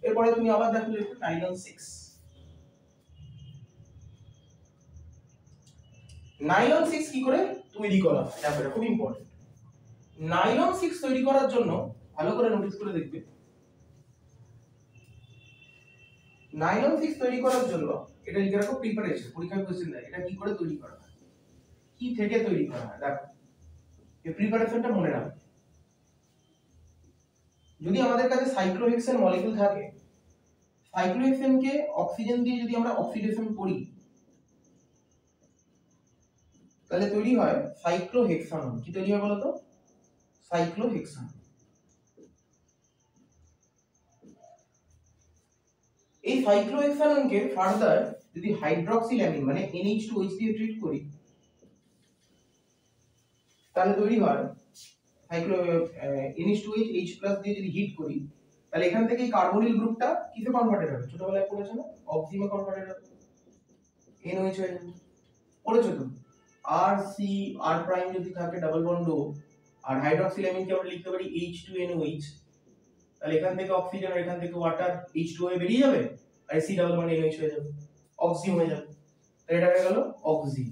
এরপরে তুমি আবার দেখো লেখো নাইলন 6। নাইলন 6 কি করে তৈরি করা হয় দেখো, এটা খুব ইম্পর্টেন্ট। নাইলন 6 তৈরি করার জন্য ভালো করে নোটিস করে দেখবে, নাইলন 6 তৈরি করার জন্য এটা লিখে রাখো প্রিপারেশন, পরীক্ষায় কোশ্চেন দেয় এটা কি করে তৈরি করা হয়, কি থেকে তৈরি করা হয়। দেখো এই প্রিপারেশনটা মনে রাখো। যদি আমাদের কাছে সাইক্লোহেক্সেন মলিকিউল থাকে, সাইক্লোহেক্সেনকে অক্সিজেন দিয়ে যদি আমরা অক্সিডেশন করি তাহলে তৈরি হয় সাইক্লোহেক্সানন। কি তৈরি হয় বলো তো? সাইক্লোহেক্সানন। এই সাইক্লোহেক্সাননকে ফার্দার যদি হাইড্রক্সিল্যামিন মানে NH2OH দিয়ে ট্রিট করি তাহলে তৈরি হয় সাইক্লো NH2OH H+ দিয়ে যদি হিট করি তাহলে এখান থেকে কার্বনিল গ্রুপটা কিসে কনভার্টেড হবে? ছোটবেলায় পড়েছো না, অক্সিমে কনভার্টেড হবে, NOH হয়ে যাবে, পড়েছো তো। আর সি আর প্রাইম যদি থাকে ডাবল বন্ড ও, আর হাইড্রক্সিল্যামিনকে আমরা লিখতে পারি H2NOH, তাহলে এখান থেকে অক্সিজেন আর এখান থেকে ওয়াটার H2O হয়ে বেরিয়ে যাবে, আর সি ডাবল বন্ড NOH হয়ে যাবে, অক্সিম হয়ে যাবে। তাহলে এটা হয়ে গেল অক্সিম।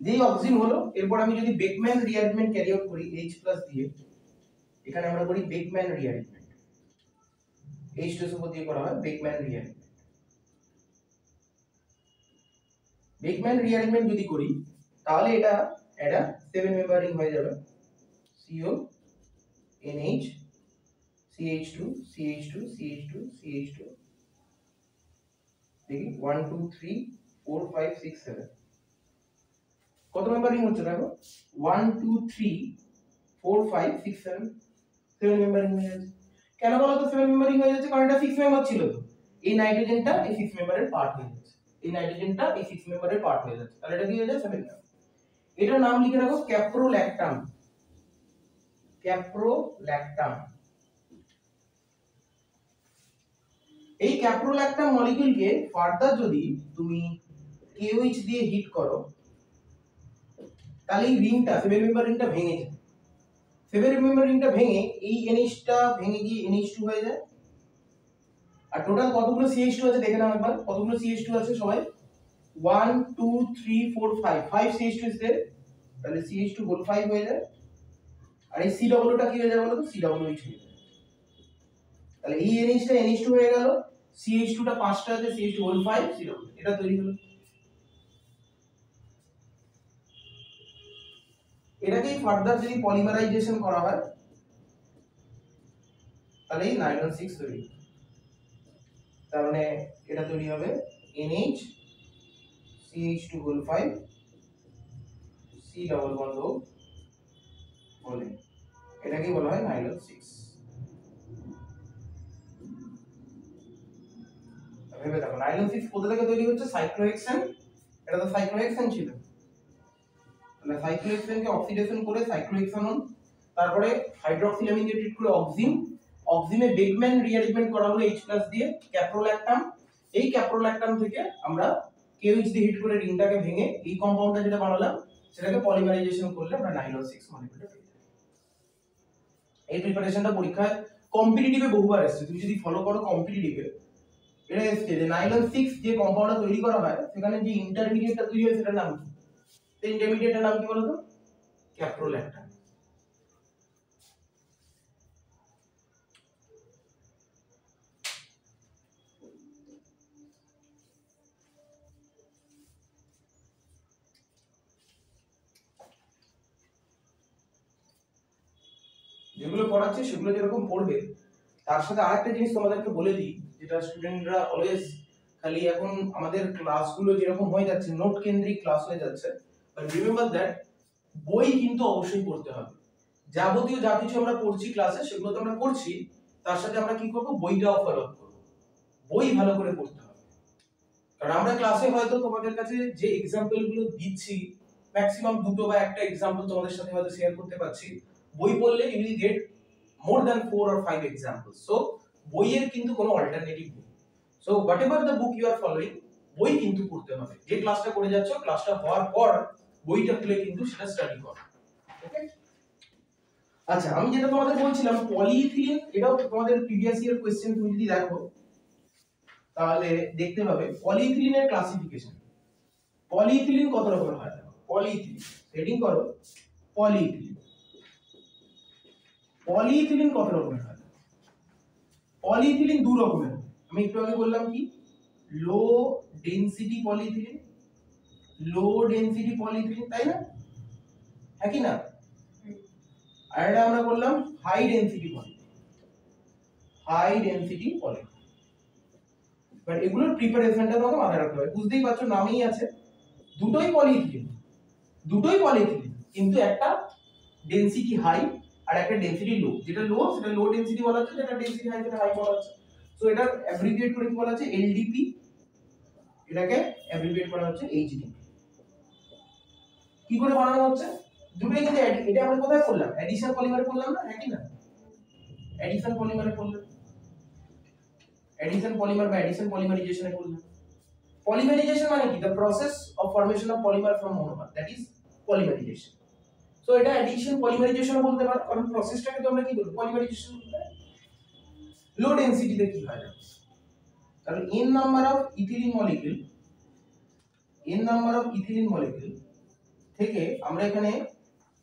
যেই অক্সিম হলো, এরপর আমি যদি বেকম্যান রিঅ্যারেঞ্জমেন্ট ক্যারি আউট করি H+ দিয়ে, এখানে আমরা করি বেকম্যান রিঅ্যারেঞ্জমেন্ট, H2 এর উপর দিয়ে করা হয় বেকম্যান রিঅ্যারেঞ্জমেন্ট। বেকম্যান রিঅ্যারেঞ্জমেন্ট যদি করি তাহলে এটা 7 মেম্বার রিং হয়ে যাবে, CO NH CH2 CH2 CH2 CH2, দেখি 1 2 3 4 5 6 7 কত মেম্বার রিং হচ্ছে দেখো, 1 2 3 4 5 6 7, 7 মেম্বার রিং হয়ে যাচ্ছে। কেন বলো তো 7 মেম্বার রিং হয়ে যাচ্ছে? কারণ এটা 6 মেম্বার ছিল তো, এই নাইট্রোজেনটা এই 6 মেম্বারের পার্ট হয়ে যাচ্ছে, এই নাইট্রোজেনটা এই 6 মেম্বারের পার্ট হয়ে যাচ্ছে, তাহলে এটা কি হয়ে যায় 7 মেম্বার। এটার নাম লিখে রাখো ক্যাপ্রোল্যাকটাম, ক্যাপ্রোল্যাকটাম। এই ক্যাপ্রোল্যাকটাম মলিকিউলকে ফার্দার যদি তুমি KOH দিয়ে হিট করো তাহলে এই রিংটা 7 মেম্বার রিংটা ভেঙে যায়, 7 মেম্বার রিংটা ভেঙে এই NH টা ভেঙে গিয়ে NH2 হয়ে যায়। আর টোটাল কতগুলো CH2 আছে দেখে নাও একবার, কতগুলো CH2 আছে সবাই, 1 2 3 4 5, 5 CH2 is there, তাহলে CH2 whole 5 হয়ে যায়। আর এই COO টা কি হয়ে যাবে বলো তো, COOH হয়ে যায়। তাহলে এই NH টা NH2 হয়ে গেল, CH2 টা 5টা আছে, CH2 whole 5 COO, এটা তৈরি হলো। এটাকেই ফার্দার যদি পলিমারাইজেশন করা হয় তাহলে এই নাইলন 6 তৈরি, তার মানে এটা তৈরি হবে NH CH2 whole 5 C double bond O বলে, এটাকেই বলা হয় নাইলন 6। ভেবে দেখো নাইলন 6 কোথা থেকে তৈরি হচ্ছে? সাইক্লোহেক্সেন, এটা তো সাইক্লোহেক্সেন ছিল, তাহলে সাইক্লোহেক্সেনকে অক্সিডেশন করে সাইক্লোহেক্সানন, তারপরে হাইড্রক্সিলামিন দিয়ে ট্রিট করে অক্সিম, অক্সিমে বেকম্যান রিঅ্যারেঞ্জমেন্ট করা হলো H+ দিয়ে ক্যাপ্রোল্যাকটাম, এই ক্যাপ্রোল্যাকটাম থেকে আমরা KOH দিয়ে হিট করে রিংটাকে ভেঙে এই কম্পাউন্ডটা যেটা বানালাম সেটাকে পলিমারাইজেশন করলে আমরা নাইলন 6 মলিকিউলটা পেয়ে যাই। এই প্রিপারেশনটা পরীক্ষায় কম্পিটিটিভে বহুবার এসেছে, তুমি যদি ফলো করো কম্পিটিটিভে এটা এসেছে যে নাইলন 6 যে কম্পাউন্ডটা তৈরি করা হয় সেখানে যে ইন্টারমিডিয়েটটা তৈরি হয় সেটার নাম কি? সেই ইন্টারমিডিয়েটের নাম কি বলো তো? ক্যাপ্রোল্যাকটাম। যেগুলো পড়াচ্ছি সেগুলো যেরকম পড়বে তার সাথে আরেকটা জিনিস তোমাদেরকে বলে দিই, যেটা স্টুডেন্টরা অলওয়েজ খালি এখন আমাদের ক্লাসগুলো যেরকম হয়ে যাচ্ছে নোট কেন্দ্রিক ক্লাস হয়ে যাচ্ছে, বাট রিমেম্বার দ্যাট বই কিন্তু অবশ্যই পড়তে হবে। যাবতীয় যা কিছু আমরা পড়ছি ক্লাসে সেগুলো তো আমরা পড়ছি, তার সাথে আমরা কি করব, বইটাও ফলো করব, বই ভালো করে পড়তে হবে। কারণ আমরা ক্লাসে হয়তো তোমাদের কাছে যে এক্সাম্পল গুলো দিচ্ছি ম্যাক্সিমাম দুটো বা একটা এক্সাম্পল তোমাদের সাথে হয়তো শেয়ার করতে পারছি, বই পড়লে you will get more than 4 or 5 examples. So বইয়ের কিন্তু কোনো অল্টারনেটিভ নেই। So whatever the book you are following, বই কিন্তু পড়তে হবে। যে ক্লাসটা করে যাচ্ছ, ক্লাসটা হওয়ার পর বইটা খুলে কিন্তু সেটা স্টাডি করো। ওকে, আচ্ছা আমি যেটা তোমাদের বলছিলাম পলিইথিলিন, এটাও তোমাদের প্রিভিয়াস ইয়ার কোশ্চেন, তুমি যদি দেখো তাহলে দেখতে পাবে পলিইথিলিনের ক্লাসিফিকেশন। পলিইথিলিন কত রকমের হয়? পলিইথিলিন হেডিং করো পলিইথিলিন। পলিইথিলিন কত রকমের হয়? পলিইথিলিন দু রকমের। আমি একটু আগে বললাম কি, low density polyethylene, low density polyethylene, তাই না? হ্যাঁ কি না? আর এটা আমরা বললাম high density polyethylene, high density polyethylene. But এগুলোর প্রিপারেশনটা তোমাকে মাথায় রাখতে হবে। বুঝতেই পারছো নামেই আছে, দুটোই পলিইথিলিন, দুটোই পলিইথিলিন, কিন্তু একটা ডেনসিটি হাই আর একটা ডেনসিটি লো। যেটা লো সেটা লো ডেনসিটি বলা হচ্ছে, যেটা ডেনসিটি হাই সেটা হাই বলা হচ্ছে। সো এটা অ্যাব্রিভিয়েট করে কি বলা হচ্ছে? এলডিপি, এটাকে অ্যাব্রিভিয়েট করা হচ্ছে এইচডিপি। কি করে বানানো হচ্ছে? দুটোই কিন্তু এটা আমরা কোথায় করলাম? অ্যাডিশন পলিমারে করলাম না, একই না? অ্যাডিশন পলিমারে করলাম, অ্যাডিশন পলিমার বা অ্যাডিশন পলিমারাইজেশনে করলাম। পলিমারাইজেশন মানে কি? The process of formation of polymer from monomer, that is polymerisation. So এটা অ্যাডিশন পলিমারাইজেশন বলতে পারো, কারণ প্রসেসটাকে তো আমরা কি বলবো? পলিমারাইজেশন বলতে পারি। লো ডেনসিটিতে কি হয়? কারণ n number of ethylene molecule, n number of ethylene molecule থেকে আমরা এখানে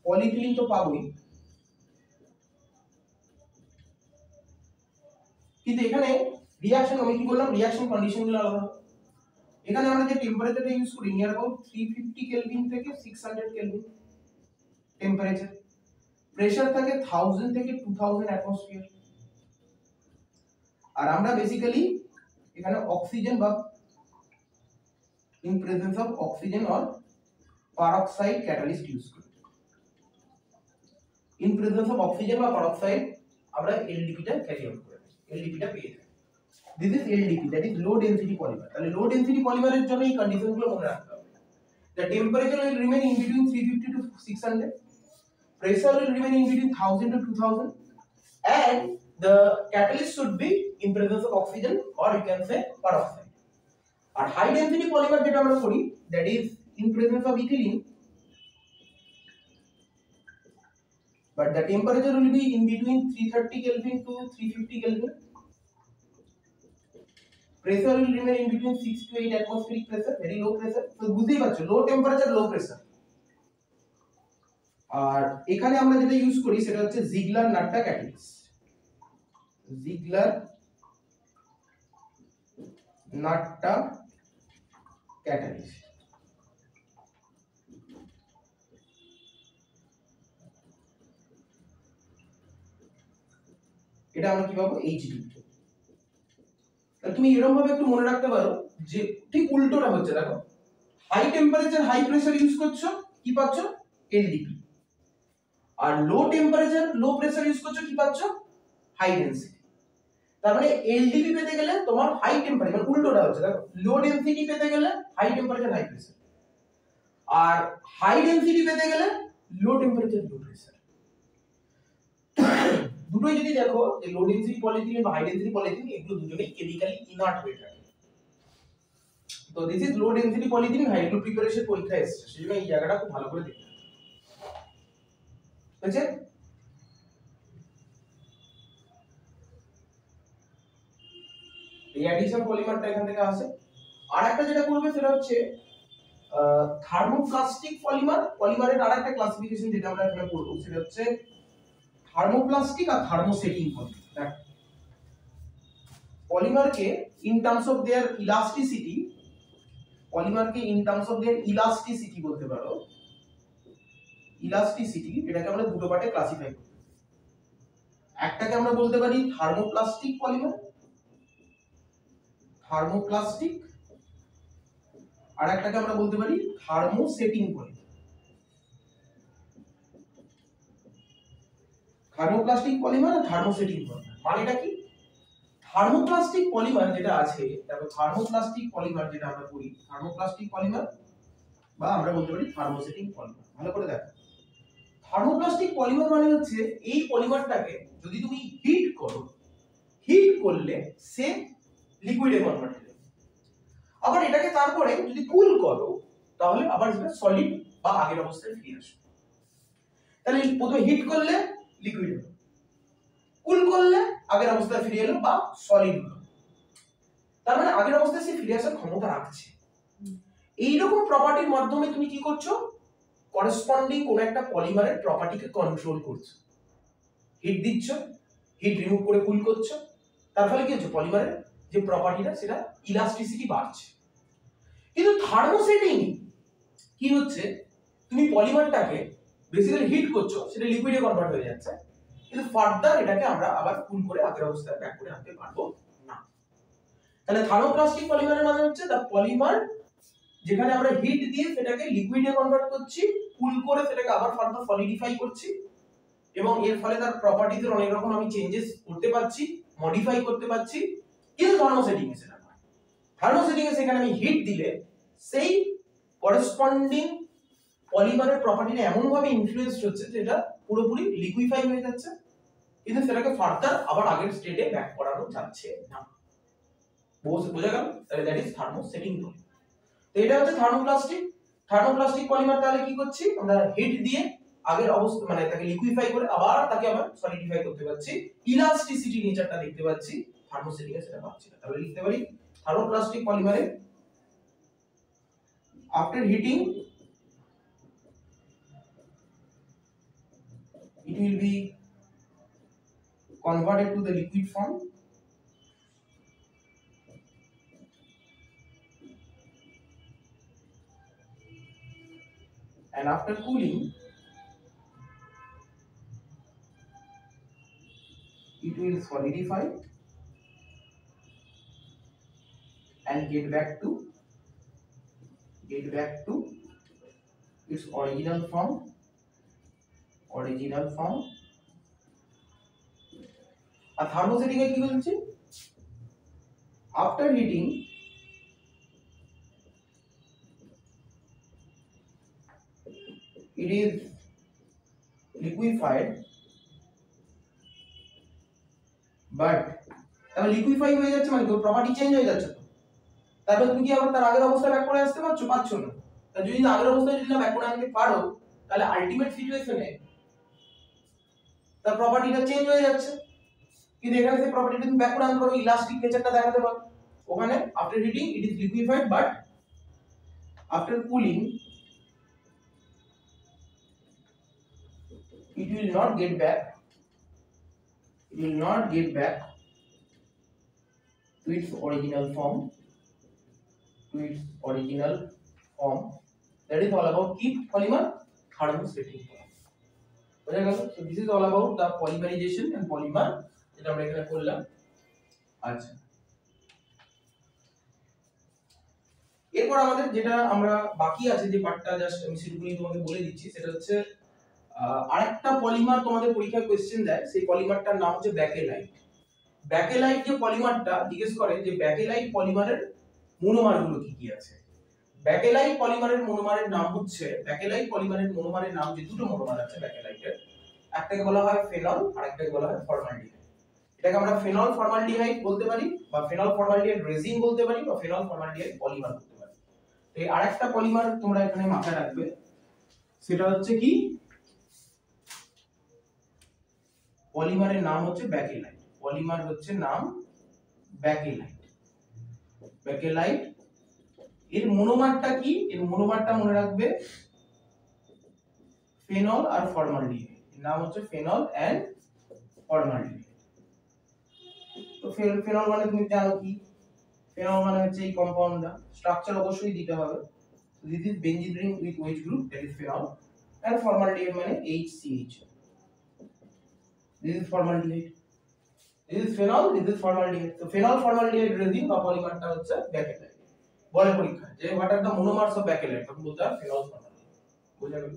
পলিইথিলিন তো পাবোই, কিন্তু এখানে রিঅ্যাকশন, আমি কি বললাম, রিঅ্যাকশন কন্ডিশনগুলো আলাদা। এখানে আমরা যে টেম্পারেচারটা ইউজ করি নিয়ার अबाउट 350 কেলভিন থেকে 600 কেলভিন টেম্পারেচার, প্রেসার থাকে 1000 থেকে 2000 অ্যাটমোস্ফিয়ার। আর আমরা বেসিক্যালি এখানে অক্সিজেন বা in presence of oxygen or peroxide catalyst use করি। ইন প্রেজেন্স অফ অক্সিজেন বা পারঅক্সাইড আমরা এলডিপিটা ক্যারি আউট করি, এলডিপিটা পেয়ে যাই। This is LDP, that is low density polymer. তাহলে লো ডেনসিটি পলিমারের জন্য এই কন্ডিশনগুলো মনে রাখতে হবে। The temperature will remain in between 350 to 600, pressure will remain in between 1000 to 2000, and the catalyst should be in presence of oxygen or you can say peroxide. R high density polymer যেটা আমরা করি, that is in presence of ethylene, but the temperature will be in between 330 Kelvin to 350 Kelvin. Pressure will remain in between 6 to 8 atmospheric pressure, very low pressure. So বুঝতেই পারছো, low temperature low pressure. আর এখানে আমরা যেটা ইউজ করি সেটা হচ্ছে জিগলার নাট্টা ক্যাটালিস্ট, জিগলার নাট্টা ক্যাটালিস্ট। এটা আমরা কি পাবো? এইচডি। তাহলে তুমি এরকম ভাবে একটু মনে রাখতে পারো যে ঠিক উল্টোটা হচ্ছে, দেখো high temperature high pressure use করছো, কি পাচ্ছ? এলডিপি। আর low temperature low pressure use করছো, কি পাচ্ছ? High density. তার মানে এলডিপি পেতে গেলে তোমার হাই টেম্পারেচার, মানে উল্টোটা হচ্ছে, দেখো লো ডেনসিটি পেতে গেলে হাই টেম্পারেচার হাই প্রেসার, আর হাই ডেনসিটি পেতে গেলে লো টেম্পারেচার লো প্রেসার। দুটোই যদি দেখো যে লো ডেনসিটি পলিইথিলিন বা হাই ডেনসিটি পলিইথিলিন, এগুলো দুটোই কেমিক্যালি ইনার্ট হয়ে থাকে। তো this is low density polyethylene, high এগুলো প্রিপারেশন পরীক্ষা এসেছে, সেজন্য এই জায়গাটা খুব ভালো করে দেখতে হবে। বুঝছে? এই অ্যাডিশন পলিমারটা এখান থেকে আসে। আর একটা যেটা করবে সেটা হচ্ছে থার্মোপ্লাস্টিক পলিমার। পলিমারের আরেকটা ক্লাসিফিকেশন যেটা আমরা এখানে করব সেটা হচ্ছে থার্মোপ্লাস্টিক আর থার্মোসেটিং পলিমার। পলিমারকে in terms of their elasticity, পলিমারকে in terms of their elasticity বলতে পারো, ইলাস্টিসিটি, এটাকে আমরা দুটো পার্টে ক্লাসিফাই করি। একটাকে আমরা বলতে পারি থার্মোপ্লাস্টিক পলিমার, থার্মোপ্লাস্টিক, আর একটাকে আমরা বলতে পারি থার্মোসেটিং পলিমার। থার্মোপ্লাস্টিক পলিমার আর থার্মোসেটিং পলিমার মানেটা কি? থার্মোপ্লাস্টিক পলিমার যেটা আছে, তারপর থার্মোপ্লাস্টিক পলিমার যেটা আমরা করি, থার্মোপ্লাস্টিক পলিমার বা আমরা বলতে পারি থার্মোসেটিং পলিমার। ভালো করে দেখো, থার্মোপ্লাস্টিক পলিমার মানে হচ্ছে এই পলিমারটাকে যদি তুমি হিট করো, হিট করলে সে লিকুইডে কনভার্ট হয়ে যাবে। আবার এটাকে তারপরে যদি কুল করো তাহলে আবার সেটা সলিড বা আগের অবস্থায় ফিরে আসবে। তাহলে প্রথমে হিট করলে লিকুইড হলো, কুল করলে আগের অবস্থায় ফিরে এলো বা সলিড হলো। তার মানে আগের অবস্থায় সে ফিরে আসার ক্ষমতা রাখছে। এইরকম প্রপার্টির মাধ্যমে তুমি কি করছো, করেসপন্ডিং কোন একটা পলিমারের প্রপার্টিকে কন্ট্রোল করছো। হিট দিচ্ছ, হিট রিমুভ করে কুল করছো, তার ফলে কি হচ্ছে, পলিমারের যে প্রপার্টিটা সেটা ইলাস্টিসিটি বাড়ছে। কিন্তু থার্মোসেটিং কি হচ্ছে, তুমি পলিমারটাকে বেসিক্যালি হিট করছো, সেটা লিকুইডে কনভার্ট হয়ে যাচ্ছে, কিন্তু ফার্দার এটাকে আমরা আবার কুল করে আগের অবস্থায় ব্যাক করে আনতে পারবো না। তাহলে থার্মোপ্লাস্টিক পলিমারের মানে হচ্ছে দা পলিমার যেখানে আমরা হিট দিয়ে সেটাকে লিকুইডে কনভার্ট করছি, কুল করে সেটাকে আবার ফার্দার সলিডিফাই করছি, এবং এর ফলে তার প্রপার্টিজের অনেক রকম আমি চেঞ্জেস করতে পারছি, মডিফাই করতে পারছি। কিন্তু থার্মোসেটিং এ সেটা নয়। থার্মোসেটিং এ সেখানে আমি হিট দিলে সেই করেসপন্ডিং পলিমারের প্রপার্টিটা এমন ভাবে ইনফ্লুয়েন্সড হচ্ছে যেটা পুরোপুরি লিকুইফাই হয়ে যাচ্ছে, কিন্তু সেটাকে ফার্দার আবার আগের স্টেটে ব্যাক করানো যাচ্ছে না। বোঝা গেল? তাহলে দ্যাট ইজ থার্মোসেটিং পলিমার। তো এটা হচ্ছে থার্মোপ্লাস্টিক। থার্মোপ্লাস্টিক পলিমার তাহলে কি করছি, আমরা হিট দিয়ে আগের অবস্থা মানে তাকে লিকুইফাই করে আবার তাকে আবার সলিডিফাই করতে পারছি, ইলাস্টিসিটি নেচারটা দেখতে পাচ্ছি, থার্মোসেটিং এ সেটা পাচ্ছি না। তাহলে লিখতে পারি থার্মোপ্লাস্টিক পলিমারে after heating it will be converted to the liquid form, and after cooling it will solidify and get back to its original form. আর থার্মোসেটিং এ কি বলছে, after heating it is liquefied, but তাহলে লিকুইফাই হয়ে যাচ্ছে মানে প্রপার্টি চেঞ্জ হয়ে যাচ্ছে, তো তারপর তুমি কি আবার তার আগের অবস্থায় ব্যাক করে আসতে পারছো না। তা যদি আগের অবস্থায় যদি না ব্যাক করে আনতে পারো, তাহলে আলটিমেট সিচুয়েশনে তার প্রপার্টিটা চেঞ্জ হয়ে যাচ্ছে, কিন্তু এখানে সেই প্রপার্টিটা তুমি ব্যাক করে আনতে পারো, ইলাস্টিক নেচারটা দেখাতে পারো। ওখানে after heating it is liquefied, but after cooling it will not get back to its original form. That is all about কি polymer thermosetting. বুঝা গেল? So this is all about the polymerization and polymer, যেটা আমরা এখানে করলাম। আচ্ছা, এরপর আমাদের যেটা আমরা বাকি আছে যে পার্টটা, জাস্ট আমি সেটুকুই তোমাকে বলে দিচ্ছি, সেটা হচ্ছে আরেকটা পলিমার তোমাদের পরীক্ষায় কোশ্চেন দেয়, সেই পলিমারটার নাম হচ্ছে ব্যাকেলাইট। ব্যাকেলাইট যে পলিমারটা জিজ্ঞেস করে যে ব্যাকেলাইট পলিমারের মনোমারগুলো কি কি আছে। ব্যাকেলাইট পলিমারের মনোমারের নাম হচ্ছে, ব্যাকেলাইট পলিমারের মনোমারের নাম, যে দুটো মনোমার আছে ব্যাকেলাইটের, একটাকে বলা হয় ফেনল আর একটাকে বলা হয় ফর্মালডিহাইড। এটাকে আমরা ফেনল ফর্মালডিহাইড বলতে পারি, বা ফেনল ফর্মালডিহাইড রেজিন বলতে পারি, বা ফেনল ফর্মালডিহাইড পলিমার বলতে পারি। তো এই আরেকটা পলিমার তোমরা এখানে মাথায় রাখবে, সেটা হচ্ছে কি, পলিমারের নাম হচ্ছে ব্যাকেলাইট। পলিমার হচ্ছে নাম ব্যাকেলাইট। এর মনোমারটা কি, এর মনোমারটা মনে রাখবে ফেনল আর ফর্মালডিহাইড, এর নাম হচ্ছে ফেনল এন্ড ফর্মালডিহাইড। তো ফেনল মানে তুমি জানো কি, ফেনল মানে হচ্ছে এই কম্পাউন্ডটা, স্ট্রাকচার অবশ্যই দিতে হবে। This is benzene ring with OH group, that is phenol, and formaldehyde মানে HCH, this is formaldehyde. This is phenol, this is formaldehyde. So phenol formaldehyde resin বা পলিমারটা হচ্ছে ব্যাকেলাইট। বলে পরীক্ষায় যে what are the monomers of Bakelite, তখন বলতে হবে phenol formaldehyde। বুঝা গেল?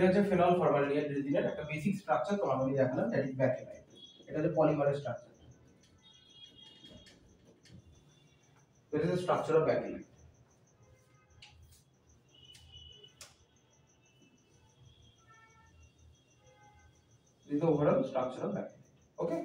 এটা হচ্ছে ফেনল ফরমালডিহাইড রেজিনের একটা বেসিক স্ট্রাকচার তোমাকে আমি দেখালাম, দ্যাট ইজ ব্যাকেলাইট। এটা হচ্ছে পলিমারের structure. This is the structure of bakelite. This is the overall structure of bakelite. Okay.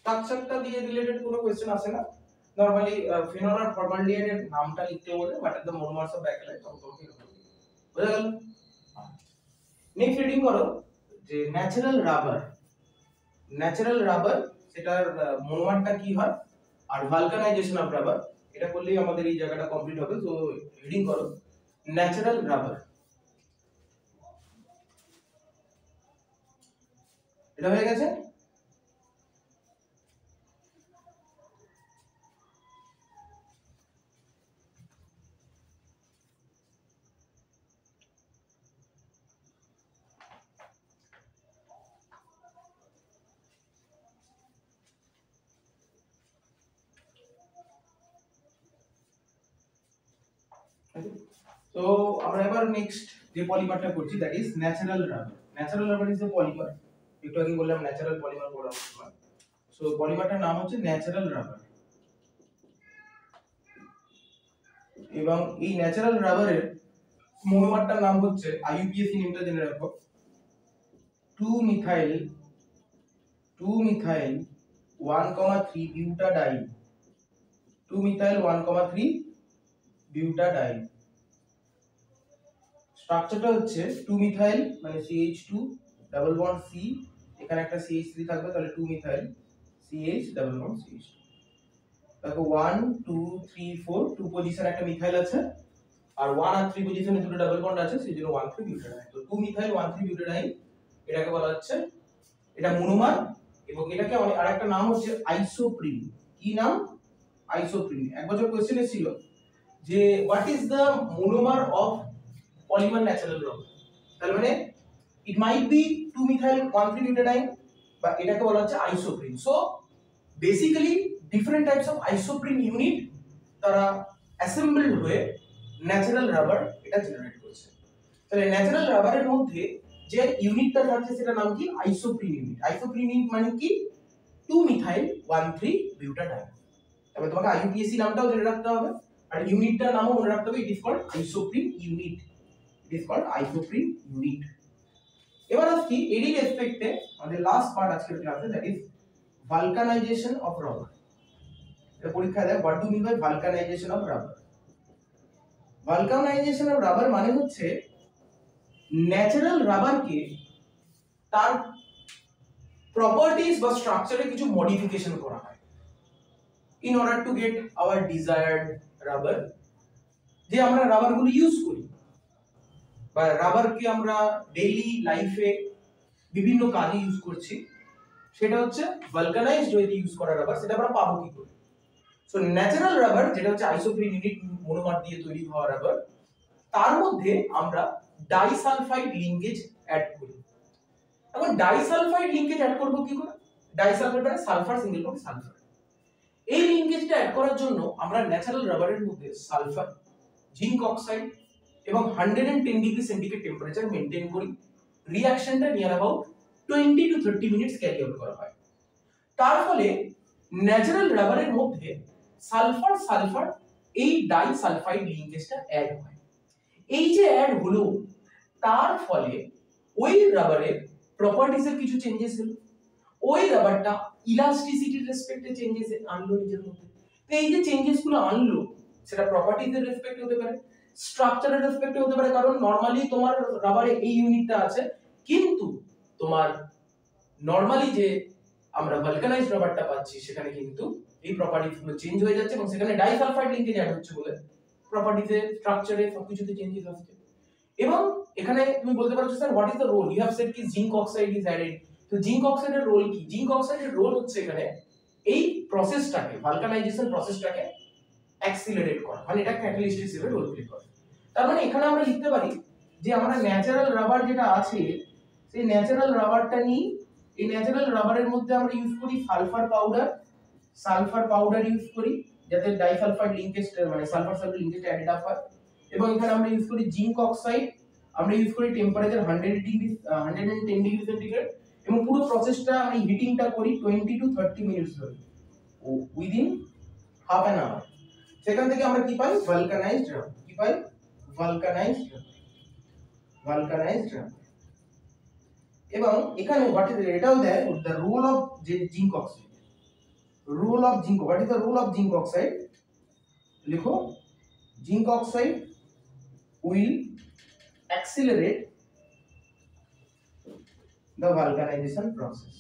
স্ট্রাকচারটা দিয়ে রিলেটেড কোনো কোশ্চেন আসে না নরমালি। ফিনল আর ফরমালডিহাইড এর নামটা লিখতে বলে but at the monomers of bakelite তখন তোমাকে বুঝা গেল। নেক্সট রিডিং করো যে ন্যাচারাল রাবার সেটার মোনোমারটা কি হয় আর ভালকানাইজেশন অফ রাবার, এটা করলেই আমাদের এই জায়গাটা কমপ্লিট হবে। সো রিডিং করো ন্যাচারাল রাবার। এটা হয়ে গেছে। তো আমরা এবার নেক্সট যে পলিমারটা করছি that is natural rubber. Natural rubber is a polymer, একটু আগে বললাম ন্যাচারাল পলিমার পড়া। সো পলিমারটার নাম হচ্ছে ন্যাচারাল রাবার। এবং এই ন্যাচারাল রাবারের মোনোমারটার নাম হচ্ছে আইইউপিএসি নেমটা জেনে রাখো 2-মিথাইল 1,3 বিউটাডাইন 2-মিথাইল 1,3 বিউটাডাইন। স্ট্রাকচারটা হচ্ছে 2-মিথাইল মানে CH2 ডাবল বন্ড C, এখানে একটা CH3 থাকবে তাহলে 2-মিথাইল CH ডাবল বন্ড CH2। দেখো 1 2 3 4 টু পজিশন একটা মিথাইল আছে আর 1 আর 3 পজিশনে দুটো ডাবল বন্ড আছে, সেই জন্য 1,3 বিউটাডাইন। তো 2-মিথাইল 1,3 বিউটাডাইন এটাকে বলা হচ্ছে, এটা মনোমার। এবং এটাকে আরেকটা নাম হচ্ছে আইসোপ্রিন। কি নাম? আইসোপ্রিন। এক বছর কোশ্চেন ছিল যে what is the monomer of polymer natural rubber, তার মানে ইট মাইট বি 2-মিথাইল 1,3 বিউটাডাইন বা এটাকে বলা হচ্ছে isoprene. So basically different types of isoprene unit তারা অ্যাসেম্বলড হয়ে ন্যাচারাল রাবার এটা জেনারেট করছে। তাহলে ন্যাচারাল রাবারের মধ্যে যে ইউনিটটা থাকছে সেটা নাম কি? Isoprene unit. আইসোপ্রিন ইউনিট মানে কি? 2-মিথাইল 1,3 বিউটাডাইন। তবে তোমাকে আইইউপিএসি নামটাও জেনে রাখতে হবে আর ইউনিটটার নামও মনে রাখতে হবে। It is called isoprene unit. It is called isoprene unit. এবার আসছি এরই রেসপেক্টে আমাদের লাস্ট পার্ট আজকের ক্লাসে, that is vulcanization of rubber. এটা পরীক্ষা দেয় what do mean by vulcanization of rubber. Vulcanization of rubber মানে হচ্ছে ন্যাচারাল রাবারকে তার প্রপার্টিজ বা স্ট্রাকচারে কিছু মডিফিকেশন করা হয় in order to get hour desired rubber. যে আমরা রাবারগুলো ইউজ করি বা রাবারকে আমরা ডেইলি লাইফে বিভিন্ন কাজে ইউজ করছি, সেটা হচ্ছে ভালকানাইজড ওয়েতে ইউজ করা রাবার। সেটা আমরা পাবো কি করে? সো ন্যাচারাল রাবার যেটা হচ্ছে আইসোপ্রিন ইউনিট মনোমার দিয়ে তৈরি হওয়া রাবার, তার মধ্যে আমরা ডাইসালফাইড লিঙ্কেজ অ্যাড করি। এখন ডাইসালফাইড লিঙ্কেজ অ্যাড করব কি করে? ডাইসালফাইড মানে সালফার সিঙ্গেল বন্ড সালফার। এই লিঙ্কেজটা অ্যাড করার জন্য আমরা ন্যাচারাল রাবারের মধ্যে সালফার, জিঙ্ক অক্সাইড এবং 110 ডিগ্রি সেন্টিগ্রেড টেম্পারেচার মেইনটেইন করি। রিঅ্যাকশনটা near about 20 to 30 minutes carry out করা হয়। তার ফলে ন্যাচারাল রাবারের মধ্যে সালফার সালফার এই ডাইসালফাইড লিঙ্কেজটা অ্যাড হয়। এই যে অ্যাড হলো তার ফলে ওই রাবারের প্রপার্টিজের কিছু চেঞ্জেস হলো। ওই রাবারটা ইলাস্টিসিটির রেসপেক্টে চেঞ্জেস আনলো নিজের মধ্যে। তো এই যে চেঞ্জেস গুলো আনলো সেটা প্রপার্টিজের রেসপেক্টে হতে পারে, স্ট্রাকচারের রেসপেক্টে হতে পারে, কারণ নরমালি তোমার রাবারে এই ইউনিটটা আছে, কিন্তু তোমার নরমালি যে আমরা ভালকানাইজড রাবারটা পাচ্ছি সেখানে কিন্তু এই প্রপার্টিজ গুলো চেঞ্জ হয়ে যাচ্ছে এবং সেখানে ডাইসালফাইড লিঙ্কেজ অ্যাড হচ্ছে বলে প্রপার্টিজে স্ট্রাকচারে সবকিছুতে চেঞ্জেস আসছে। এবং এখানে তুমি বলতে পারছো sir what is the role, you have said কি জিঙ্ক অক্সাইড ইজ অ্যাডেড। তো জিঙ্ক অক্সাইডের রোল কি? জিঙ্ক অক্সাইডের রোল হচ্ছে এখানে এই প্রসেসটাকে, ভালকানাইজেশন প্রসেসটাকে অ্যাক্সিলারেট করা, মানে এটা ক্যাটালিস্ট হিসেবে রোল প্লে করে। তার মানে এখানে আমরা লিখতে পারি যে আমরা ন্যাচারাল রাবার যেটা আছে সেই ন্যাচারাল রাবারটা নিই, এই ন্যাচারাল রাবারের মধ্যে আমরা ইউজ করি সালফার পাউডার ইউজ করি যাতে ডাইসালফাইড লিংকেজ মানে sulphur sulphur linkage added up হয়। এবং এখানে আমরা ইউজ করি জিঙ্ক অক্সাইড, আমরা ইউজ করি টেম্পারেচার 110 ডিগ্রি সেন্টিগ্রেড, এবং পুরো প্রসেসটা আমরা হিটিংটা করি 20 to 30 মিনিটস ধরে উইদিন হাফ অ্যান আওয়ার। সেখান থেকে আমরা কি পাই? Vulcanised rubber. কি পাই? Vulcanised rubber. এবং এখানে হোয়াট ইজ এটাও দেয় the role of zinc oxide. Role of zinc, what is the role of zinc oxide? লিখো zinc oxide will accelerate the vulcanization process.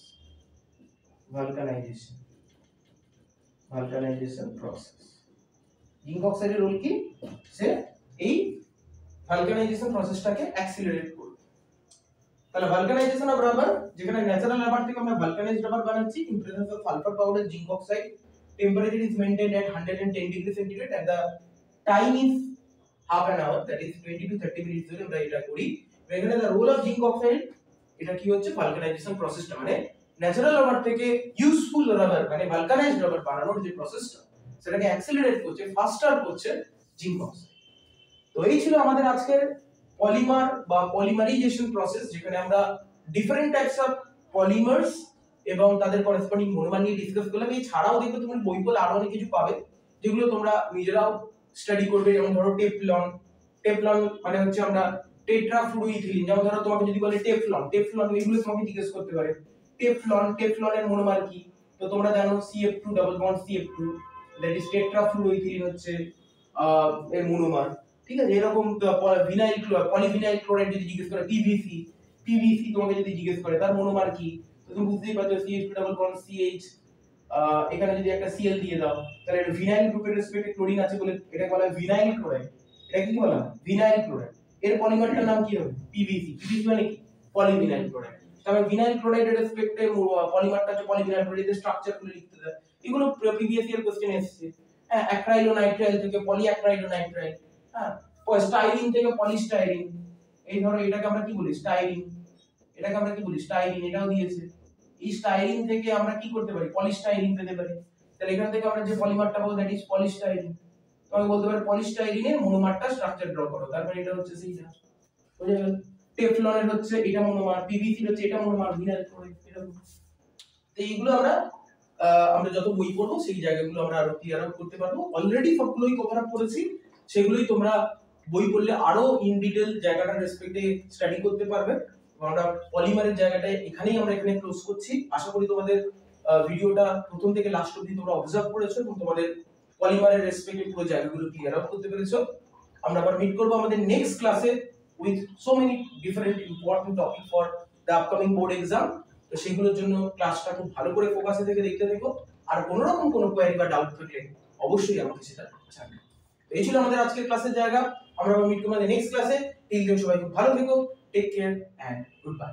Vulcanization process. জিঙ্ক অক্সাইডের রোল কি? সে এই ভালকানাইজেশন প্রসেসটাকে অ্যাক্সিলারেট করবে। তাহলে ভালকানাইজেশন অফ রাবার, যেখানে ন্যাচারাল রাবার থেকে আমরা ভালকানাইজড রাবার বানাচ্ছি in presence of sulphur powder, zinc oxide, temperature is maintained at 110 degree centigrade and the time is half an hour, that is 20 to 30 minutes ধরে আমরা এটা করি। এখানে the role of zinc oxide, এটা কি হচ্ছে? ভালকানাইজেশন প্রসেসটা, মানে ন্যাচারাল রাবার থেকে ইউজফুল রাবার মানে ভালকানাইজড রাবার বানানোর যে প্রসেসটা সেটাকে অ্যাক্সিলারেট করছে, ফাস্টার করছে জিঙ্ক অক্সাইড। তো এই ছিল আমাদের আজকের পলিমার বা পলিমারাইজেশন প্রসেস, যেখানে আমরা ডিফারেন্ট টাইপস অফ পলিমার্স এবং তাদের করেসপন্ডিং মনোমার নিয়ে ডিসকাস করলাম। এই ছাড়াও দেখবে তুমি বই পড়লে আরো অনেক কিছু পাবে যেগুলো তোমরা নিজেরাও স্টাডি করবে। যেমন ধরো টেফলন মানে হচ্ছে আমরা টেট্রাফ্লুইথিলিন, যেমন ধরো তোমাকে যদি বলে টেফলন এগুলো তোমাকে জিজ্ঞেস করতে পারে। টেফলনের মনোমার কি? তো তোমরা জানো CF2 double bond CF2, that is tetrafluoroethylene হচ্ছে এর মনোমার। ঠিক আছে, এরকম পলিভিনাইল ক্লোরাইড যদি জিজ্ঞেস করে, PVC তোমাকে যদি জিজ্ঞেস করে তার মনোমার কি? তো তুমি বুঝতেই পারছো CH2 ডাবল বন্ড CH, এখানে যদি একটা Cl দিয়ে দাও তাহলে এটা ভিনাইল গ্রুপের রেসপেক্টে ক্লোরিন আছে বলে এটা বলা হয় ভিনাইল ক্লোরাইড। এটা কি বলা হয়? Vinyl chloride. এর পলিমারটার নাম কি হবে? PVC মানে কি? Polyvinyl chloride. তবে ভিনাইল ক্লোরাইডের রেসপেক্টে পলিমারটা হচ্ছে পলিভিনাইল ক্লোরাইডের স্ট্রাকচার গুলো লিখতে দেয়। এগুলো প্রিভিয়াস ইয়ার কোশ্চেন এসেছে। হ্যাঁ, অ্যাক্রাইলোনাইট্রাইল থেকে পলিঅ্যাক্রাইলোনাইট্রাইল, হ্যাঁ, স্টাইরিন থেকে পলিস্টাইরিন। এই ধরো এটাকে আমরা কি বলি? স্টাইরিন। এটাও দিয়েছে। এই স্টাইরিন থেকে আমরা কি করতে পারি? পলিস্টাইরিন পেতে পারি। তাহলে এখান থেকে আমরা যে পলিমারটা পাবো দ্যাট ইজ পলিস্টাইরিন। তুমি বলতে পারো পলিস্টাইরিনের মনোমারটা স্ট্রাকচার ড্র করো, তারপরে এটা হচ্ছে সেইটা। বুঝে গেল? টেফলনের হচ্ছে এটা মনোমার, পিভিসির হচ্ছে এটা মনোমার, ভিনাইল ক্লোরাইড এরকম। তো এইগুলো আমরা যত বই পড়বো সেই জায়গাগুলো আমরা আরো ক্লিয়ার আউট করতে পারবো। অলরেডি সবগুলোই কভার আপ করেছি, সেগুলোই তোমরা বই পড়লে আরো ইন ডিটেইল জায়গাটার রেসপেক্টে স্টাডি করতে পারবে। আমরা পলিমারের জায়গাটায় এখানে ক্লোজ করছি। আশা করি তোমাদের ভিডিওটা প্রথম থেকে লাস্ট অবধি তোমরা অবজার্ভ করেছো এবং তোমাদের পলিমারের রেসপেক্টে পুরো জায়গাগুলো ক্লিয়ার আউট করতে পেরেছো। আমরা আবার মিট করব আমাদের নেক্সট ক্লাসে with so many different important topic for the upcoming board exam. তো সেগুলোর জন্য ক্লাসটা খুব ভালো করে ফোকাসে থেকে দেখতে থেকো। আর কোনো রকম কোনো কোয়েরি বা ডাউট থাকলে অবশ্যই আমাকে সেটা জানাবে। তো এই ছিল আমাদের আজকের ক্লাসের জায়গা। আমরা আবার মিট করব আমাদের নেক্সট ক্লাসে। টিল দেন সবাই খুব ভালো থেকো, take care and good by.